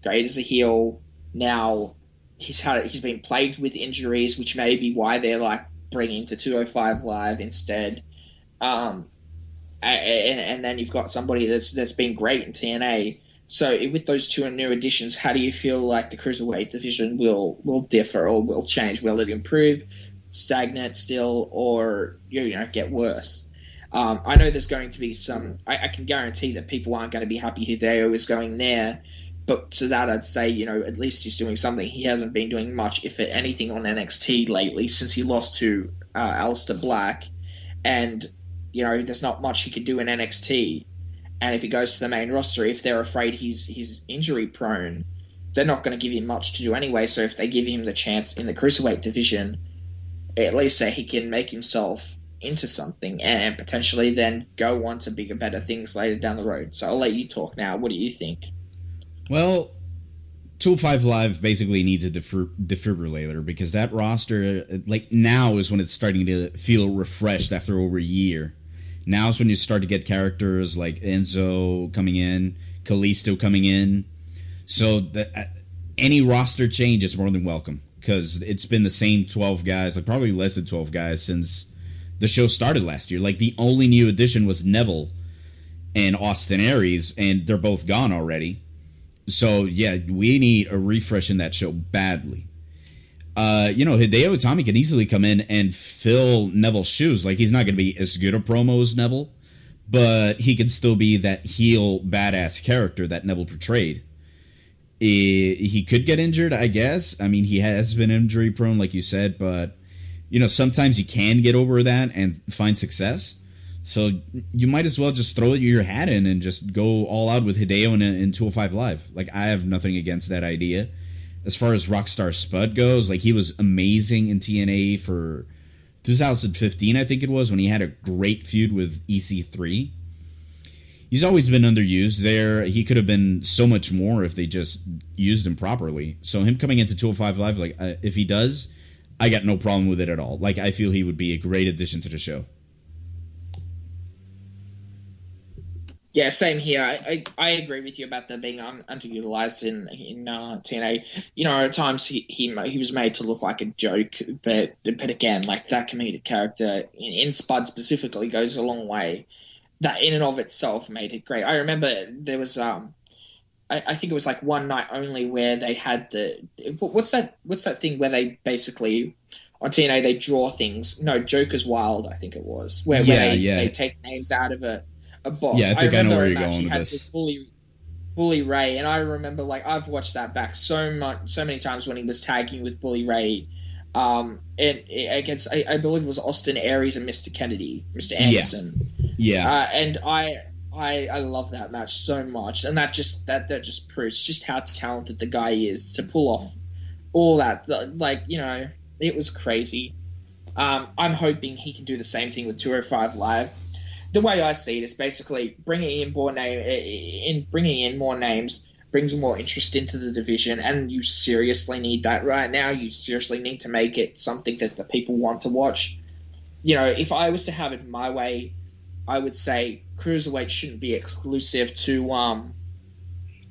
great as a heel. Now he's been plagued with injuries, which may be why they're, like, bringing him to 205 Live instead. And then you've got somebody that's been great in TNA. So with those 2 new additions, how do you feel like the Cruiserweight division will differ or will change? Will it improve, stagnate still, or get worse? I know there's going to be some. I can guarantee that people aren't going to be happy Hideo is going there. But to that, I'd say, at least he's doing something. He hasn't been doing much, if anything, on NXT lately since he lost to Aleister Black. And, there's not much he could do in NXT. And if he goes to the main roster, if they're afraid he's injury prone, they're not going to give him much to do anyway. So if they give him the chance in the cruiserweight division, at least that he can make himself into something and potentially then go on to bigger, better things later down the road. So I'll let you talk now. What do you think? Well, 205 Live basically needs a defibrillator because that roster, like, now is when it's starting to feel refreshed after over a year. Now is when you start to get characters like Enzo coming in, Kalisto coming in. So any roster change is more than welcome because it's been the same 12 guys, like probably less than 12 guys since the show started last year. Like, the only new addition was Neville and Austin Aries, and they're both gone already. So, yeah, we need a refresh in that show badly. Hideo Itami could easily come in and fill Neville's shoes. Like, he's not going to be as good a promo as Neville, but he could still be that heel badass character that Neville portrayed. He could get injured, I guess. I mean, he has been injury prone, like you said, but, sometimes you can get over that and find success. So you might as well just throw your hat in and just go all out with Hideo in 205 Live. Like, I have nothing against that idea. As far as Rockstar Spud goes, like, he was amazing in TNA for 2015, I think it was, when he had a great feud with EC3. He's always been underused there. He could have been so much more if they just used him properly. So him coming into 205 Live, like, if he does, I got no problem with it at all. Like, I feel he would be a great addition to the show. Yeah, same here. I agree with you about them being underutilized in TNA. At times he was made to look like a joke, but again, like, that comedic character in Spud specifically goes a long way. That in and of itself made it great. I remember there was I think it was like one night only where they had what's that thing where they basically on TNA they draw things. No, Joker's Wild, I think it was, where they take names out of a box. Yeah, I think I know where you're going with this. Bully Ray, and I remember, like, I've watched that back so many times when he was tagging with Bully Ray, and against I believe it was Austin Aries and Mr. Anderson. Yeah. And I love that match so much, and that just proves just how talented the guy is to pull off all that. Like, it was crazy. I'm hoping he can do the same thing with 205 Live. The way I see it is basically bringing in more names brings more interest into the division, and you seriously need that right now. You seriously need to make it something that the people want to watch. If I was to have it my way, I would say Cruiserweight shouldn't be exclusive to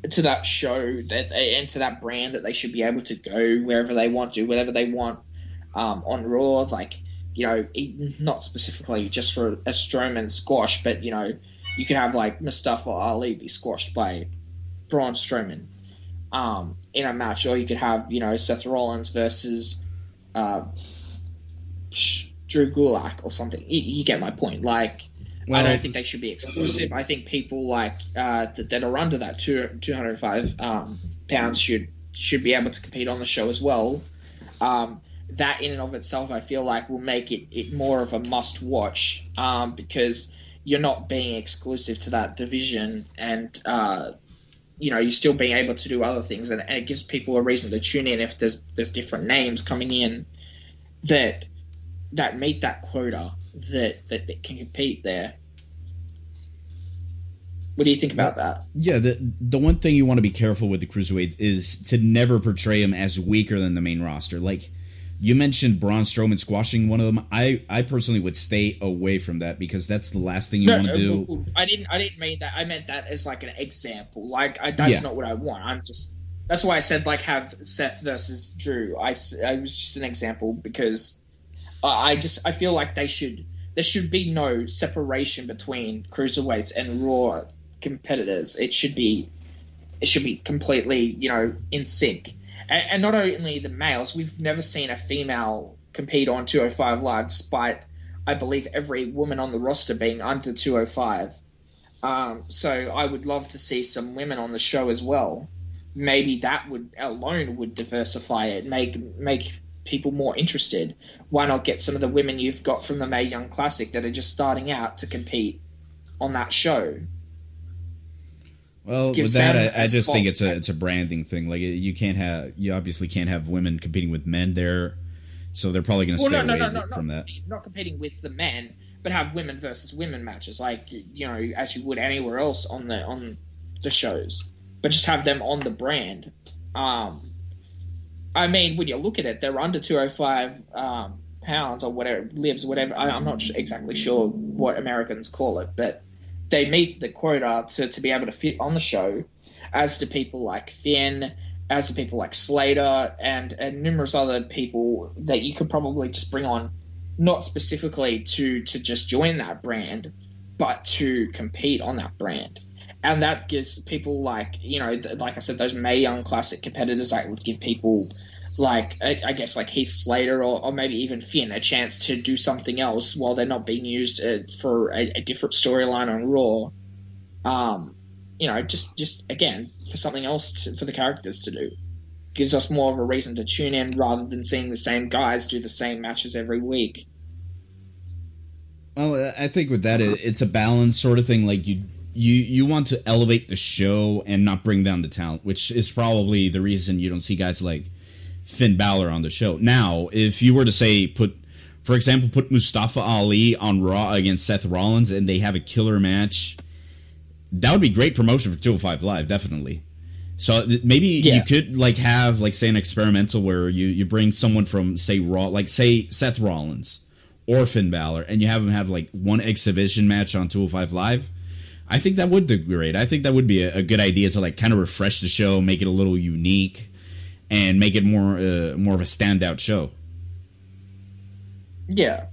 that show and to that brand, that they should be able to go wherever they want, do whatever they want on Raw. Like, not specifically just for a Strowman squash, but, you could have, like, Mustafa Ali be squashed by Braun Strowman in a match, or you could have, Seth Rollins versus Drew Gulak or something. You get my point. Like, I don't think they should be exclusive. I think people like that are under that 205 pounds should be able to compete on the show as well. That in and of itself, I feel like, will make it more of a must watch because you're not being exclusive to that division, and you're still being able to do other things, and it gives people a reason to tune in if there's different names coming in that meet that quota that can compete there. What do you think about that? Yeah, the one thing you want to be careful with the Cruiserweights is to never portray them as weaker than the main roster. Like, you mentioned Braun Strowman squashing one of them. I personally would stay away from that because that's the last thing you want to do. I didn't mean that. I meant that as, like, an example. Like, that's not what I want. That's why I said, like, have Seth versus Drew. I was just an example because I feel like there should be no separation between Cruiserweights and Raw competitors. It should be completely, in sync. And not only the males, we've never seen a female compete on 205 Live, despite, I believe, every woman on the roster being under 205. So I would love to see some women on the show as well. Maybe that would diversify it, make people more interested. Why not get some of the women you've got from the Mae Young Classic that are just starting out to compete on that show? Well, with Gives that, them I a just spot. think it's a branding thing. Like you obviously can't have women competing with men there, so they're probably going to Well, stay no, no, away no, no, from that. not competing with the men, but have women versus women matches, like as you would anywhere else on the shows, but just have them on the brand. Um, I mean, when you look at it, they're under 205 pounds or whatever, libs, whatever. I'm not exactly sure what Americans call it, but they meet the quota to be able to fit on the show, as do people like Finn, as do people like Slater, and numerous other people that you could probably just bring on, not specifically to just join that brand, but to compete on that brand. And that gives people like, like I said, those Mae Young Classic competitors, that would give people like, I guess, like Heath Slater or maybe even Finn a chance to do something else while they're not being used for a different storyline on Raw. Just again, for something else for the characters to do. Gives us more of a reason to tune in rather than seeing the same guys do the same matches every week. Well, I think with that, it's a balance sort of thing. Like you want to elevate the show and not bring down the talent, which is probably the reason you don't see guys like Finn Balor on the show. Now, if you were to say for example, put Mustafa Ali on Raw against Seth Rollins and they have a killer match, that would be great promotion for 205 Live, definitely. So maybe you could have say an experimental where you bring someone from say Raw, like say Seth Rollins or Finn Balor, and you have them have one exhibition match on 205 Live. I think that would do great. I think that would be a good idea to kind of refresh the show, make it a little unique, and make it more of a standout show. Yeah.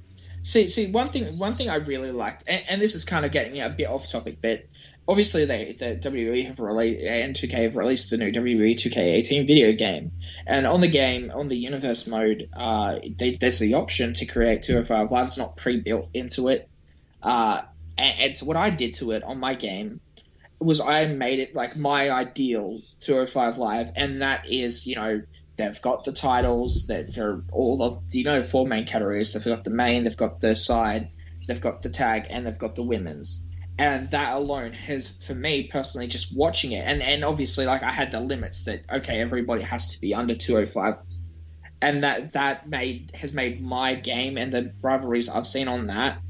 See, one thing I really liked, and this is kind of getting a bit off topic, but obviously the WWE have released and 2K have released a new WWE 2K18 video game, and on the universe mode, there's the option to create 205 Live. It's not pre-built into it, and so what I did to it on my game was I made it like my ideal 205 Live, and that is they've got the titles that for all of four main categories. They've got the main, they've got the side, they've got the tag, and they've got the women's. And that alone has, for me personally, just watching it, and obviously I had the limits that everybody has to be under 205, and that has made my game and the rivalries I've seen on that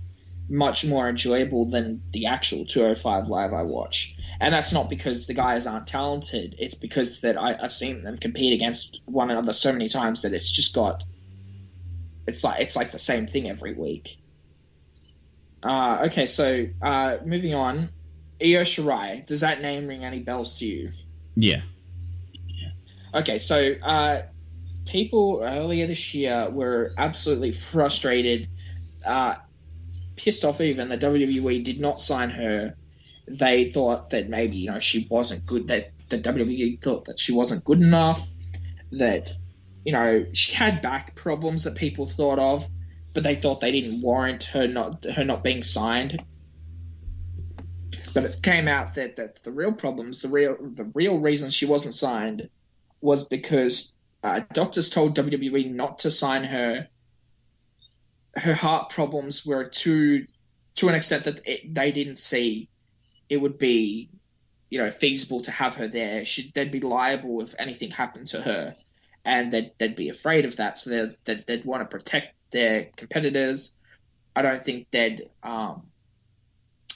much more enjoyable than the actual 205 Live I watch. And that's not because the guys aren't talented. It's because that I've seen them compete against one another so many times that it's just it's like the same thing every week. Okay, so moving on. Io Shirai, does that name ring any bells to you? Yeah. Okay, so people earlier this year were absolutely frustrated, pissed off even that WWE did not sign her. They thought that maybe she wasn't good, that the WWE thought that she wasn't good enough, that she had back problems that people thought of, but they thought they didn't warrant her not being signed. But it came out that the real problems, the real reason she wasn't signed was because doctors told WWE not to sign her. Her heart problems were to an extent that they didn't see it would be, feasible to have her there. They'd be liable if anything happened to her, and they'd be afraid of that. So they'd want to protect their competitors. I don't think they'd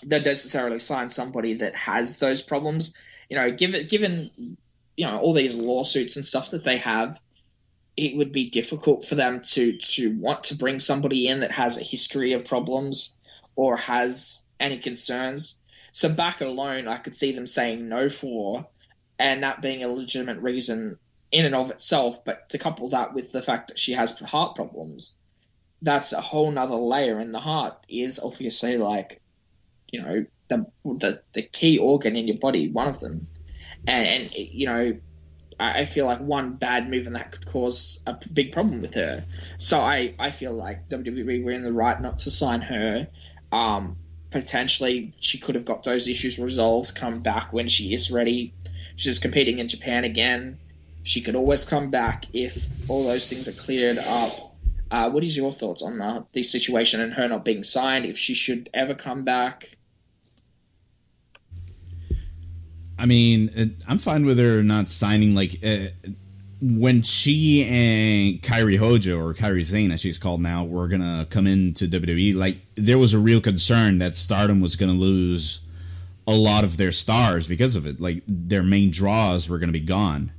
necessarily sign somebody that has those problems. Given all these lawsuits and stuff that they have, it would be difficult for them to want to bring somebody in that has a history of problems or has any concerns. So back alone, I could see them saying no for, and that being a legitimate reason in and of itself. But to couple that with the fact that she has heart problems, that's a whole nother layer. And the heart is obviously the key organ in your body, one of them. And I feel like one bad move and that could cause a big problem with her. So I feel like WWE were in the right not to sign her. Potentially she could have got those issues resolved, come back when she is ready. She's competing in Japan again. She could always come back if all those things are cleared up. What is your thoughts on the situation and her not being signed, if she should ever come back? I mean, I'm fine with her not signing. Like when she and Kairi Hojo, or Kairi Sane as she's called now, were gonna come into WWE, like there was a real concern that Stardom was gonna lose a lot of their stars because of it. Like their main draws were gonna be gone.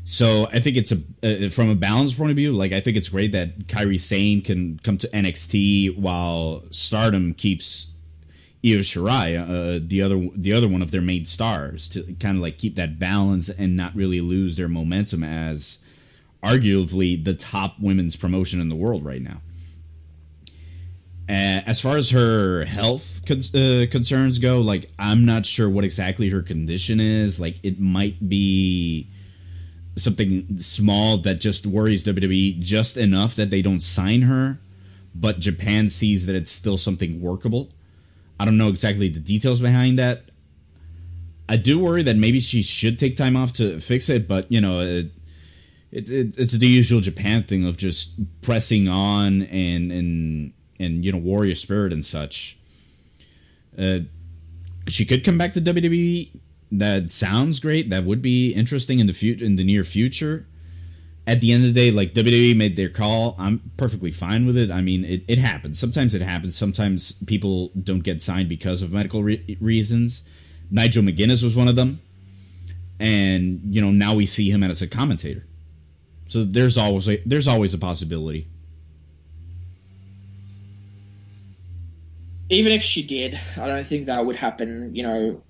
So I think it's from a balance point of view, like I think it's great that Kairi Sane can come to NXT while Stardom keeps Io Shirai, the other one of their main stars, to kind of like keep that balance and not really lose their momentum as arguably the top women's promotion in the world right now. As far as her health concerns go, like I'm not sure what exactly her condition is. Like it might be something small that just worries WWE just enough that they don't sign her, but Japan sees that it's still something workable. I don't know exactly the details behind that. I do worry that maybe she should take time off to fix it, but you know, it's the usual Japan thing of just pressing on and you know, warrior spirit and such. She could come back to WWE. That sounds great. That would be interesting in the near future. At the end of the day, like WWE made their call. I'm perfectly fine with it. I mean, it happens. Sometimes it happens. Sometimes people don't get signed because of medical reasons. Nigel McGuinness was one of them. And, you know, now we see him as a commentator. So there's always a possibility. Even if she did, I don't think that would happen, you know,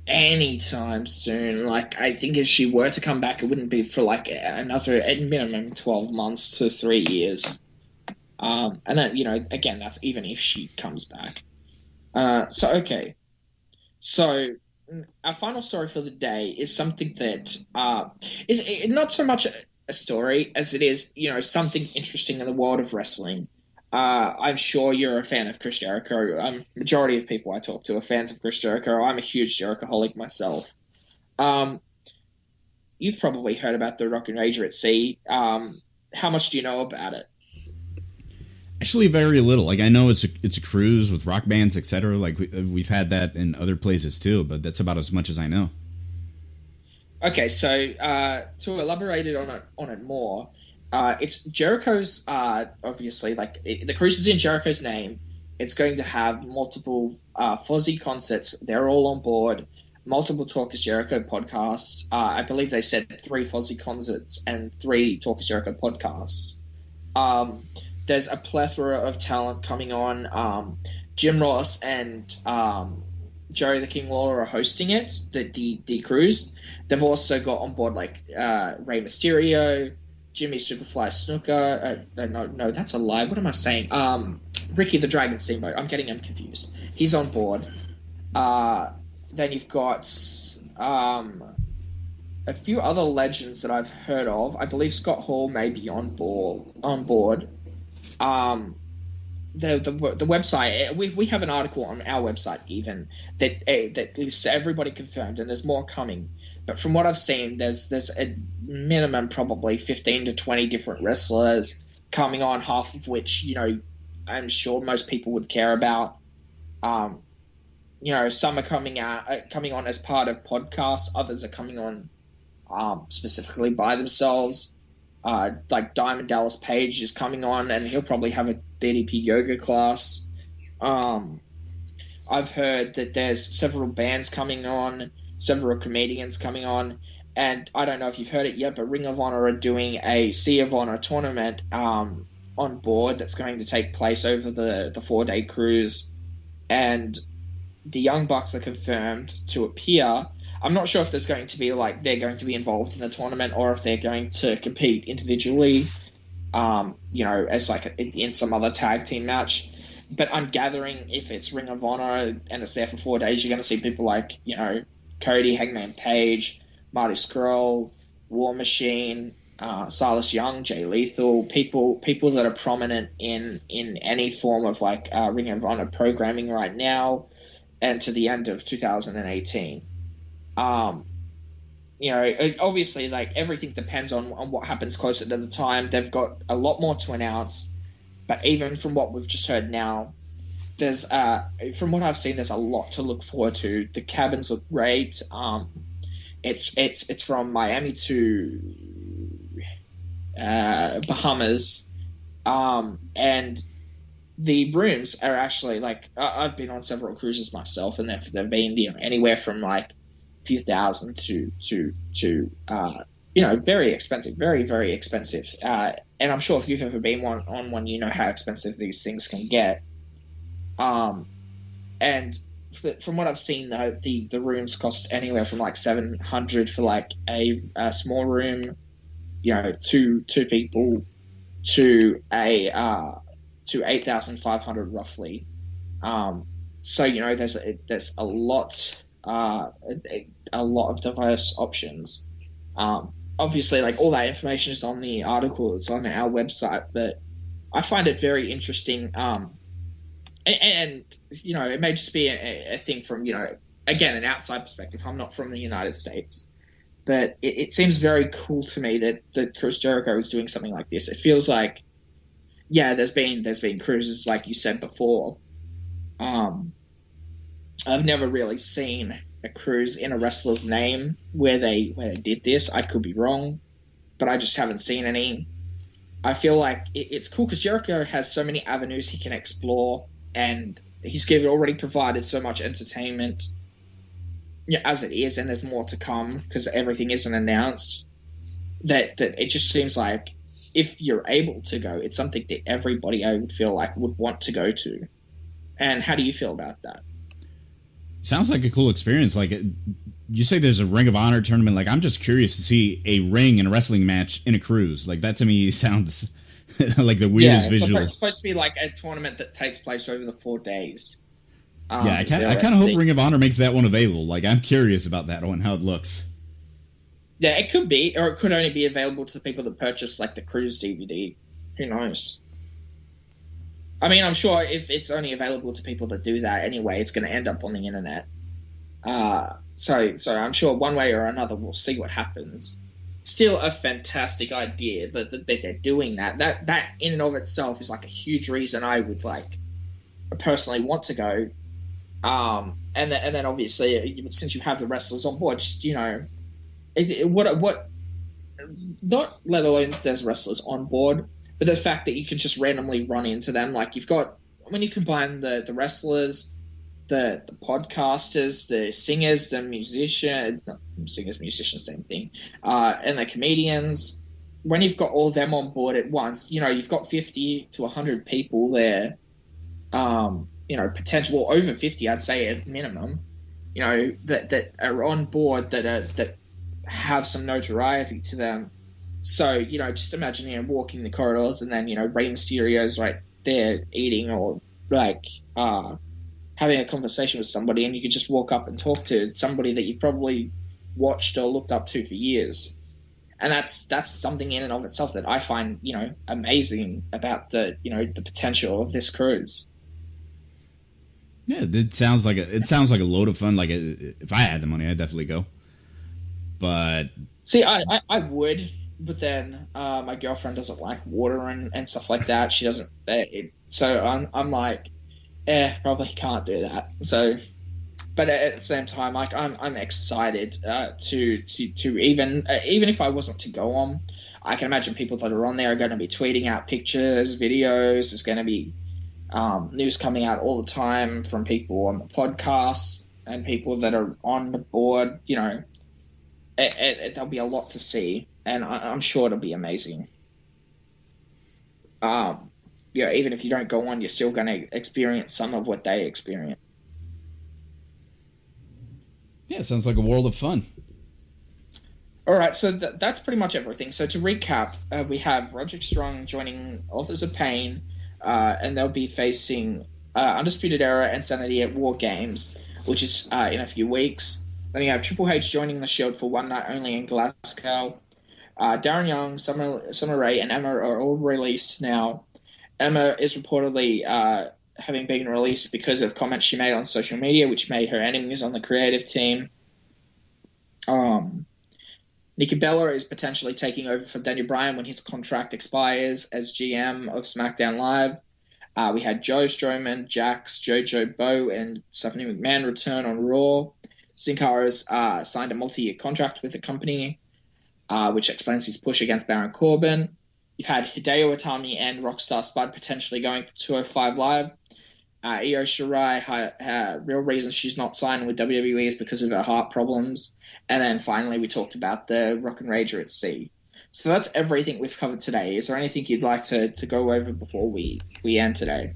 anytime soon. Like, I think if she were to come back, it wouldn't be for like another at minimum 12 months to 3 years. And then, you know, again, that's even if she comes back. Okay. So our final story for the day is something that is not so much a story as it is, you know, something interesting in the world of wrestling. I'm sure you're a fan of Chris Jericho. Majority of people I talk to are fans of Chris Jericho. I'm a huge Jerichoholic myself. You've probably heard about the Rock and Rager at Sea. How much do you know about it? Actually, very little. Like I know it's a cruise with rock bands, etc. Like we've had that in other places too, but that's about as much as I know. Okay, so to elaborate on it more. It's Jericho's, obviously, like, the cruise is in Jericho's name. It's going to have multiple Fozzy concerts. They're all on board. Multiple Talk is Jericho podcasts. I believe they said 3 Fozzy concerts and 3 Talk is Jericho podcasts. There's a plethora of talent coming on. Jim Ross and Jerry the King Lawler are hosting it, the cruise. They've also got on board, like, Rey Mysterio, Jimmy Superfly Snuka. No, that's a lie. What am I saying? Ricky the Dragon Steamboat. I'm getting him confused. He's on board. Then you've got a few other legends that I've heard of. I believe Scott Hall may be on board. The website, we have an article on our website even that lists everybody confirmed, and there's more coming. But from what I've seen, there's a minimum probably 15 to 20 different wrestlers coming on, half of which, you know, I'm sure most people would care about. You know, some are coming on as part of podcasts, others are coming on specifically by themselves. Like Diamond Dallas Page is coming on, and he'll probably have a DDP yoga class. I've heard that there's several bands coming on, several comedians coming on, and I don't know if you've heard it yet, but Ring of Honor are doing a Sea of Honor tournament on board that's going to take place over the 4-day cruise, and the Young Bucks are confirmed to appear. I'm not sure if there's going to be, like, they're going to be involved in the tournament or if they're going to compete individually, you know, as like in some other tag team match. But I'm gathering if it's Ring of Honor and it's there for 4 days, you're going to see people like, you know, Cody, Hangman Page, Marty Scurll, War Machine, Silas Young, Jay Lethal, people that are prominent in any form of like Ring of Honor programming right now and to the end of 2018. You know, obviously, like, everything depends on what happens closer to the time. They've got a lot more to announce, but even from what we've just heard now, there's from what I've seen, there's a lot to look forward to. The cabins look great. It's from Miami to Bahamas, and the rooms are actually like I've been on several cruises myself, and they've been anywhere from like a few thousand to very expensive, very very expensive. And I'm sure if you've ever been on one, you know how expensive these things can get. And from what I've seen, though, the rooms cost anywhere from like 700 for like a small room, two people, to 8,500 roughly. So there's a lot of diverse options. Obviously, like all that information is on the article. It's on our website, but I find it very interesting. And it may just be a thing from again, an outside perspective. I'm not from the United States, but it seems very cool to me that Chris Jericho is doing something like this. It feels like, yeah, there's been cruises like you said before. I've never really seen a cruise in a wrestler's name where they did this. I could be wrong, but I just haven't seen any. I feel like it's cool because Jericho has so many avenues he can explore, and he's already provided so much entertainment as it is, and there's more to come because everything isn't announced. That it just seems like if you're able to go, it's something that everybody, I would feel like, would want to go to. And how do you feel about that? Sounds like a cool experience. Like, you say there's a Ring of Honor tournament. Like, I'm just curious to see a ring and a wrestling match in a cruise. Like, that to me sounds like the weirdest visual. It's supposed to be like a tournament that takes place over the 4 days. I kind of hope Ring of Honor makes that one available. Like, I'm curious about that one, how it looks. Yeah, it could be, or it could only be available to the people that purchase like the cruise DVD. Who knows? I mean, I'm sure if it's only available to people that do that anyway, it's going to end up on the internet. So I'm sure one way or another we'll see what happens. Still a fantastic idea that they're doing that. That in and of itself is like a huge reason I would personally want to go. And then obviously, since you have the wrestlers on board, just what not let alone there's wrestlers on board, but the fact that you can just randomly run into them, like you've got when you combine the wrestlers, the podcasters, the singers, the musicians, same thing, and the comedians. When you've got all of them on board at once, you've got 50 to 100 people there. Potential over 50, I'd say at minimum. That are on board that have some notoriety to them. So, just imagine, walking the corridors and then, Rey Mysterio's right there eating or having a conversation with somebody, and you could just walk up and talk to somebody that you've probably watched or looked up to for years. And that's something in and of itself that I find, amazing about the potential of this cruise. Yeah, it sounds like a load of fun. Like, if I had the money, I'd definitely go. But see, I would. But then my girlfriend doesn't like water and stuff like that. She doesn't. So I'm like, probably can't do that. So, but at the same time, like I'm excited to even if I wasn't to go on, I can imagine people that are on there are going to be tweeting out pictures, videos. There's going to be news coming out all the time from people on the podcasts and people that are on the board. There'll be a lot to see. And I'm sure it'll be amazing. Even if you don't go on, you're still going to experience some of what they experience. Yeah, sounds like a world of fun. All right, so that's pretty much everything. So to recap, we have Roderick Strong joining Authors of Pain, and they'll be facing Undisputed Era and Sanity at War Games, which is in a few weeks. Then you have Triple H joining the Shield for one night only in Glasgow. Darren Young, Summer Rae, and Emma are all released now. Emma is reportedly having been released because of comments she made on social media, which made her enemies on the creative team. Nikki Bella is potentially taking over for Daniel Bryan when his contract expires as GM of SmackDown Live. We had Joe Strowman, Jax, JoJo Bo, and Stephanie McMahon return on Raw. Sin Cara's signed a multi-year contract with the company, which explains his push against Baron Corbin. You've had Hideo Itami and Rockstar Spud potentially going to 205 Live. Io Shirai, real reason she's not signing with WWE is because of her heart problems. And then finally, we talked about the Rock and Rager at Sea. So that's everything we've covered today. Is there anything you'd like to go over before we end today?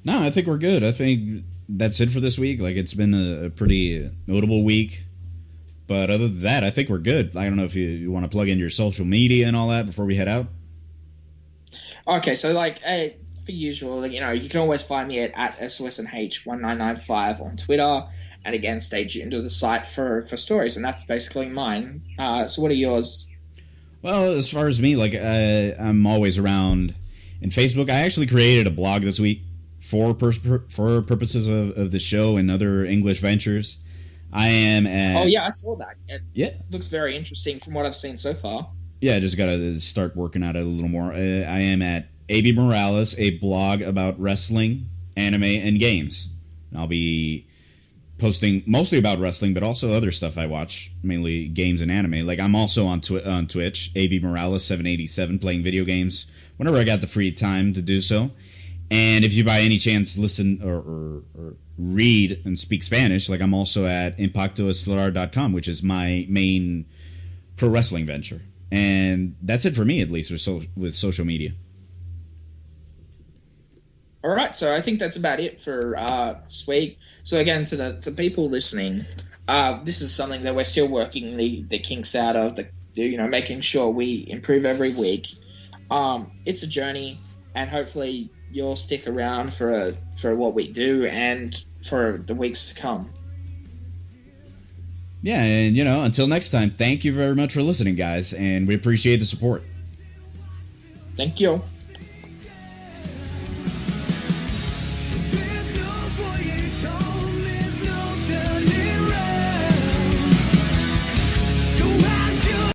No, I think we're good. I think that's it for this week. Like, it's been a pretty notable week. But other than that, I think we're good. I don't know if you want to plug in your social media and all that before we head out. Okay, so for usual, you can always find me at SOSNH1995 on Twitter. And again, stay tuned to the site for stories. And that's basically mine. So what are yours? Well, as far as me, I'm always around in Facebook. I actually created a blog this week for purposes of the show and other English ventures. I am at... Oh, yeah, I saw that. It looks very interesting from what I've seen so far. Yeah, I just got to start working at it a little more. I am at AB Morales, a blog about wrestling, anime, and games. And I'll be posting mostly about wrestling, but also other stuff I watch, mainly games and anime. Like, I'm also on Twitch, AB Morales 787, playing video games whenever I got the free time to do so. And if you by any chance listen or read and speak Spanish, I'm also at impactoestelar.com, which is my main pro wrestling venture. And that's it for me, at least, with social media. All right, so I think that's about it for this week. So again, to the people listening, this is something that we're still working the kinks out of, making sure we improve every week. It's a journey, and hopefully you'll stick around for what we do and for the weeks to come. Yeah, and until next time, thank you very much for listening, guys, and we appreciate the support. Thank you.